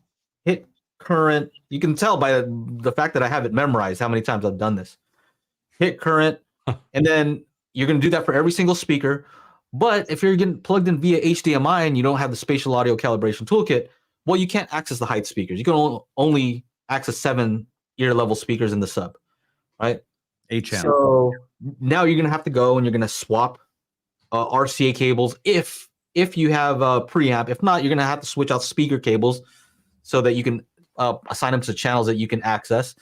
hit current. You can tell by the fact that I have it memorized how many times I've done this. Hit current, and then you're going to do that for every single speaker. But if you're getting plugged in via HDMI and you don't have the spatial audio calibration toolkit, well, you can't access the height speakers. You can only access 7 ear level speakers in the sub, right? 8 channel. So now you're going to have to go and you're going to swap RCA cables if you have a preamp. If not, you're going to have to switch out speaker cables so that you can assign them to channels that you can access.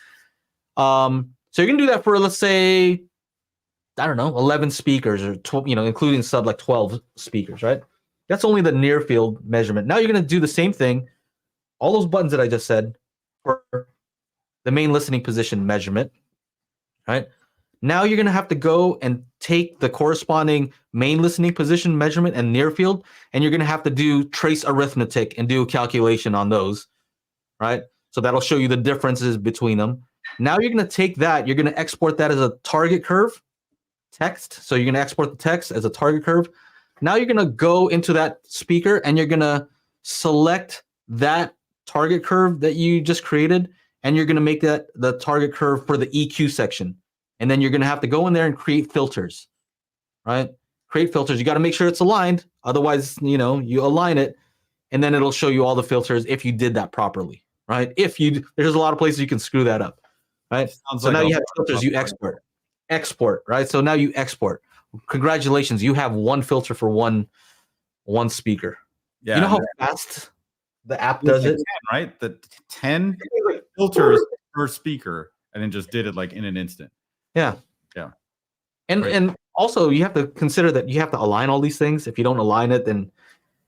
So you're going to do that for, let's say, I don't know, 11 speakers or 12, including sub like 12 speakers, right? That's only the near field measurement. Now you're going to do the same thing, all those buttons that I just said for the main listening position measurement, right? Now you're going to have to go and take the corresponding main listening position measurement and near field, and you're going to have to do trace arithmetic and do a calculation on those, right? So that'll show you the differences between them. Now you're going to take that, you're going to export that as a target curve text. So you're going to export the text as a target curve. Now you're going to go into that speaker and you're going to select that target curve that you just created, and you're going to make that the target curve for the EQ section. And then you're going to have to go in there and create filters, right? Create filters. You got to make sure it's aligned. Otherwise, you align it, and then it'll show you all the filters if you did that properly, right? There's a lot of places you can screw that up, right? So now you have filters, you export, right? So now you export. Congratulations, you have one filter for one speaker. Yeah, you know how fast the app does it, 10, right? The 10 filters per speaker, and then just did it like in an instant. Yeah. And Right. and also you have to consider that you have to align all these things. If you don't align it, then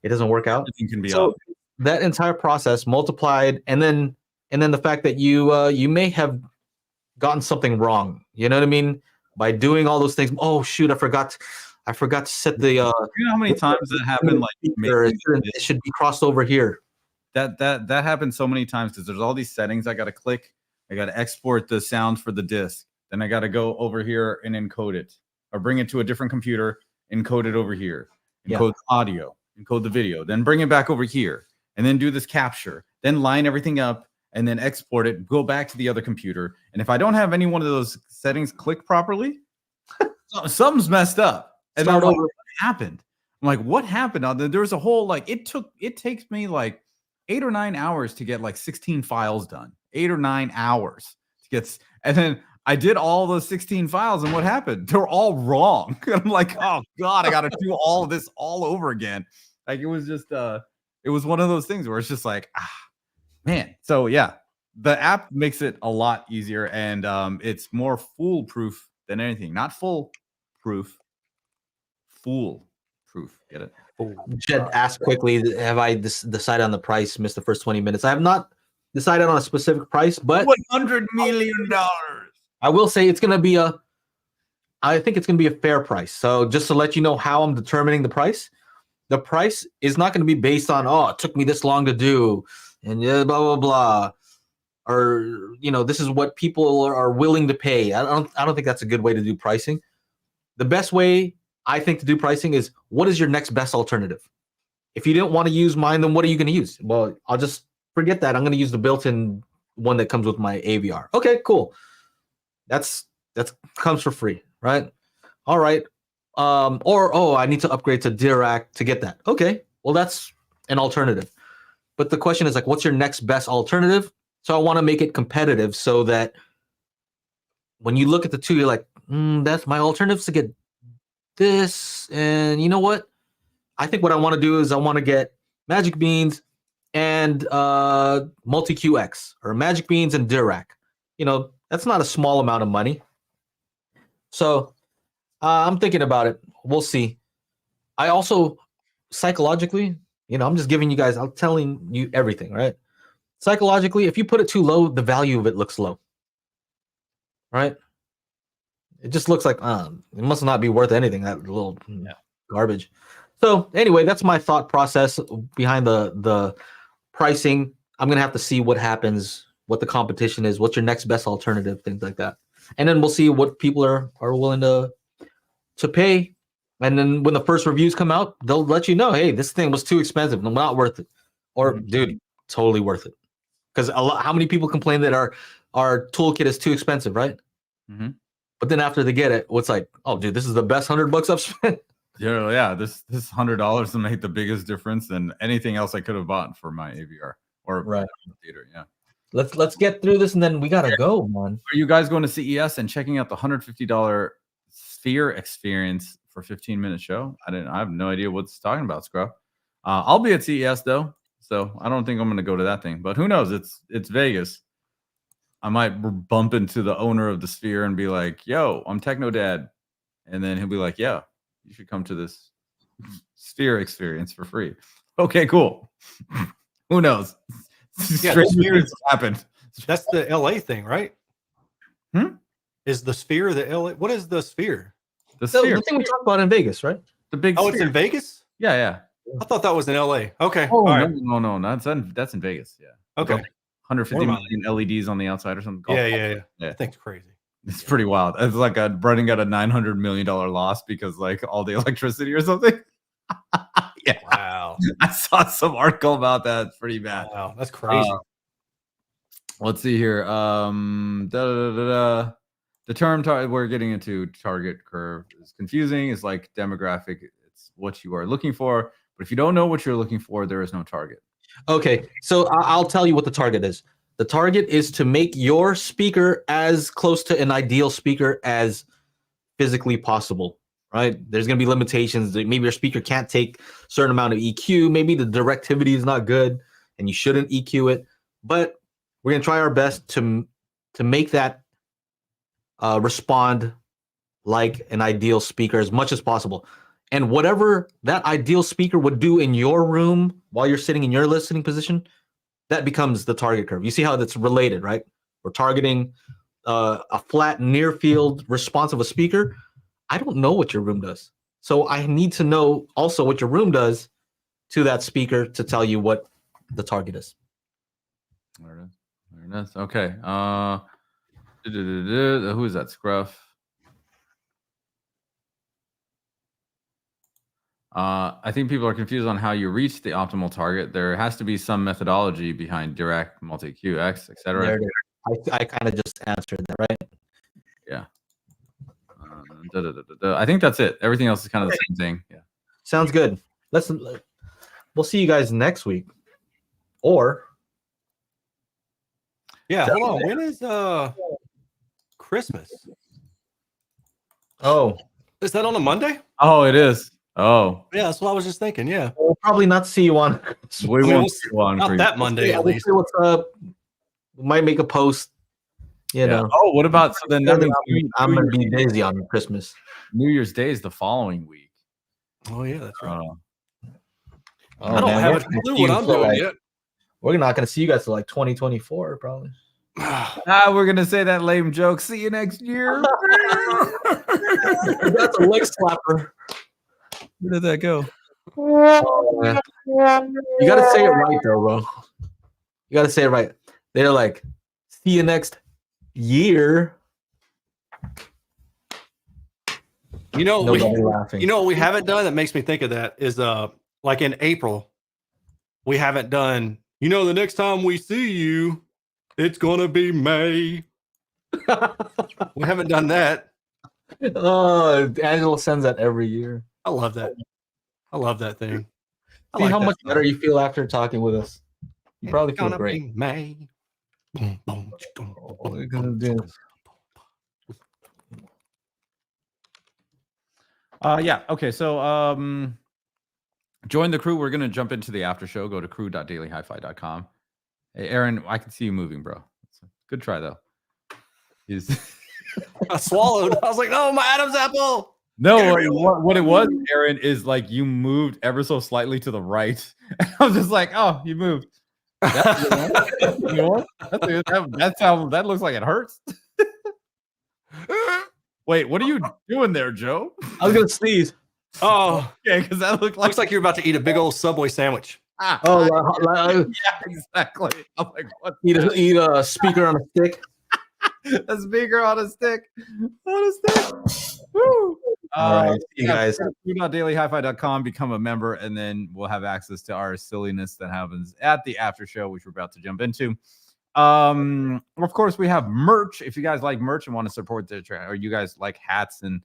it doesn't work out. Everything can be So off. that entire process multiplied, and then the fact that you may have gotten something wrong. You know what I mean? By doing all those things. Oh shoot, I forgot to set the You know how many times that happened? Like it should be crossed over here. that happens so many times because there's all these settings I got to click. I got to export the sound for the disc. Then I got to go over here and encode it, or bring it to a different computer, encode it over here, encode the audio, encode the video, then bring it back over here, and then do this capture, then line everything up, and then export it, go back to the other computer. And if I don't have any one of those settings clicked properly, something's messed up. And then what happened? I'm like, what happened? There was a whole, like, it takes me like 8 or 9 hours to get like 16 files done. 8 or 9 hours to get, and then I did all those 16 files, and what happened? They're all wrong. I'm like, oh God, I got to do all of this all over again. Like, it was just, it was one of those things where it's just like, man. So yeah, the app makes it a lot easier, and it's more foolproof than anything. Not foolproof, foolproof. Get it? Jed asked quickly, have I decided on the price? Missed the first 20 minutes. I have not decided on a specific price, but $100 million. I will say it's going to be I think it's going to be a fair price. So just to let you know how I'm determining the price is not going to be based on, it took me this long to do, and blah, blah, blah. Or, this is what people are willing to pay. I don't think that's a good way to do pricing. The best way, I think, to do pricing is, what is your next best alternative? If you don't want to use mine, then what are you going to use? Well, I'll just forget that. I'm going to use the built-in one that comes with my AVR. Okay, cool. That comes for free, right? All right. I need to upgrade to Dirac to get that. Okay, well, that's an alternative. But the question is, like, what's your next best alternative? So I want to make it competitive so that when you look at the two, you're like, that's my alternatives to get this. And you know what? I think what I want to do is I want to get Magic Beans and Multi-QX, or Magic Beans and Dirac. That's not a small amount of money. So I'm thinking about it. We'll see. I also, psychologically, I'm just giving you guys, I'm telling you everything, right? Psychologically, if you put it too low, the value of it looks low, right? It just looks like, it must not be worth anything, that little garbage. So anyway, that's my thought process behind the pricing. I'm going to have to see what happens, what the competition is, what's your next best alternative, things like that. And then we'll see what people are willing to pay. And then when the first reviews come out, they'll let you know, hey, this thing was too expensive, not worth it. Or, dude, totally worth it. Because how many people complain that our toolkit is too expensive, right? Mm-hmm. But then after they get it, what's like, oh, dude, this is the best $100 I've spent. Yeah, this $100 will make the biggest difference than anything else I could have bought for my AVR or Right. theater. Yeah. Let's get through this and then we gotta go, man. Are you guys going to CES and checking out the $150 Sphere experience for 15-minute show? I have no idea what it's talking about, Scruff. I'll be at CES though, so I don't think I'm going to go to that thing. But who knows? It's Vegas. I might bump into the owner of the Sphere and be like, "Yo, I'm Techno Dad," and then he'll be like, "Yeah, you should come to this Sphere experience for free." Okay, cool. Who knows? Yeah, Strange happened. That's the LA thing, right? Is the Sphere the LA? What is the Sphere? The Sphere. The thing we talked about in Vegas, right? The big. Oh, Sphere. it's in Vegas? Yeah. I thought that was in LA. Okay. Oh, all right. no. That's in Vegas. Yeah. Okay. 150 million LEDs on the outside or something. Yeah. That thing's crazy. It's pretty wild. It's like Brennan got a $900 million loss because like all the electricity or something. Yeah. Wow. I saw some article about that. It's pretty bad. Wow, that's crazy. Let's see here. The term we're getting into target curve is confusing. It's like demographic. It's what you are looking for. But if you don't know what you're looking for, there is no target. Okay, so I'll tell you what the target is. The target is to make your speaker as close to an ideal speaker as physically possible, right? There's going to be limitations. Maybe your speaker can't take a certain amount of EQ. Maybe the directivity is not good and you shouldn't EQ it. But we're going to try our best to make that respond like an ideal speaker as much as possible. And whatever that ideal speaker would do in your room while you're sitting in your listening position, that becomes the target curve. You see how that's related, right? We're targeting a flat near field response of a speaker. I don't know what your room does. So I need to know also what your room does to that speaker to tell you what the target is. There it is. Okay. Who is that? Scruff. I think people are confused on how you reach the optimal target. There has to be some methodology behind direct, multi-Q, X, etc. I kind of just answered that, right? Yeah. I think that's it. Everything else is kind of the same thing. Yeah. Sounds good. We'll see you guys next week. Or yeah, hold on. When is Christmas? Oh, is that on a Monday? Oh, it is. Oh, yeah, that's what I was just thinking. Yeah, we'll probably not see you on. We won't see you on not that Monday at least. What's up? We might make a post. You know. Oh, what about so then? That means I'm gonna be busy on Christmas. New Year's Day is the following week. Oh yeah, that's right. I don't have a clue what I'm doing yet. We're not gonna see you guys till like 2024 probably. We're gonna say that lame joke. See you next year. That's a leg slapper. Where did that go? Oh, you gotta say it right though, bro. You gotta say it right. They're like, see you next year. You know what we haven't done that makes me think of that is like in April, we haven't done, the next time we see you, it's gonna be May. We haven't done that. Oh, Angela sends that every year. I love that. I love that thing. See how much better you feel after talking with us. You probably feel great. May. What are you gonna do? Yeah. Okay. So, join the crew. We're gonna jump into the after show. Go to crew.dailyhifi.com. Hey, Aaron, I can see you moving, bro. Good try though. I swallowed. I was like, "No, my Adam's apple." No, what it was, Aaron, is like you moved ever so slightly to the right. I was just like, "Oh, you moved." That's how that looks like it hurts. Wait, what are you doing there, Joe? I was gonna sneeze. Oh, okay, because that looks like you're about to eat a big old Subway sandwich. Yeah, exactly. I'm like, what? Eat a speaker on a stick. A speaker on a stick. Woo! All right, see you guys. Dailyhifi.com, become a member, and then we'll have access to our silliness that happens at the after show, which we're about to jump into. Of course, we have merch. If you guys like merch and want to support the channel, or you guys like hats and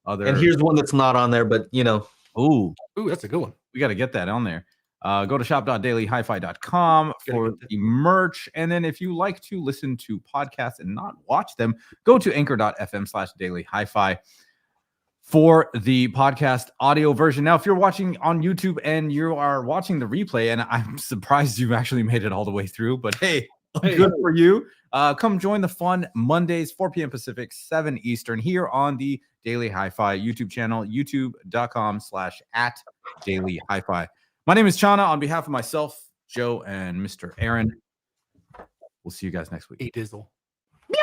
other. And here's one that's not on there, but you know. Ooh, that's a good one. We got to get that on there. Go to shop.dailyhifi.com for the merch. And then if you like to listen to podcasts and not watch them, go to anchor.fm/dailyhifi for the podcast audio version. Now, if you're watching on YouTube and you are watching the replay, and I'm surprised you actually made it all the way through, but hey, good for you. Come join the fun Mondays, 4 p.m. Pacific, 7 Eastern here on the Daily HiFi YouTube channel, youtube.com/@dailyhifi. My name is Chana. On behalf of myself, Joe, and Mr. Aaron, we'll see you guys next week. Eat Dizzle. Meow.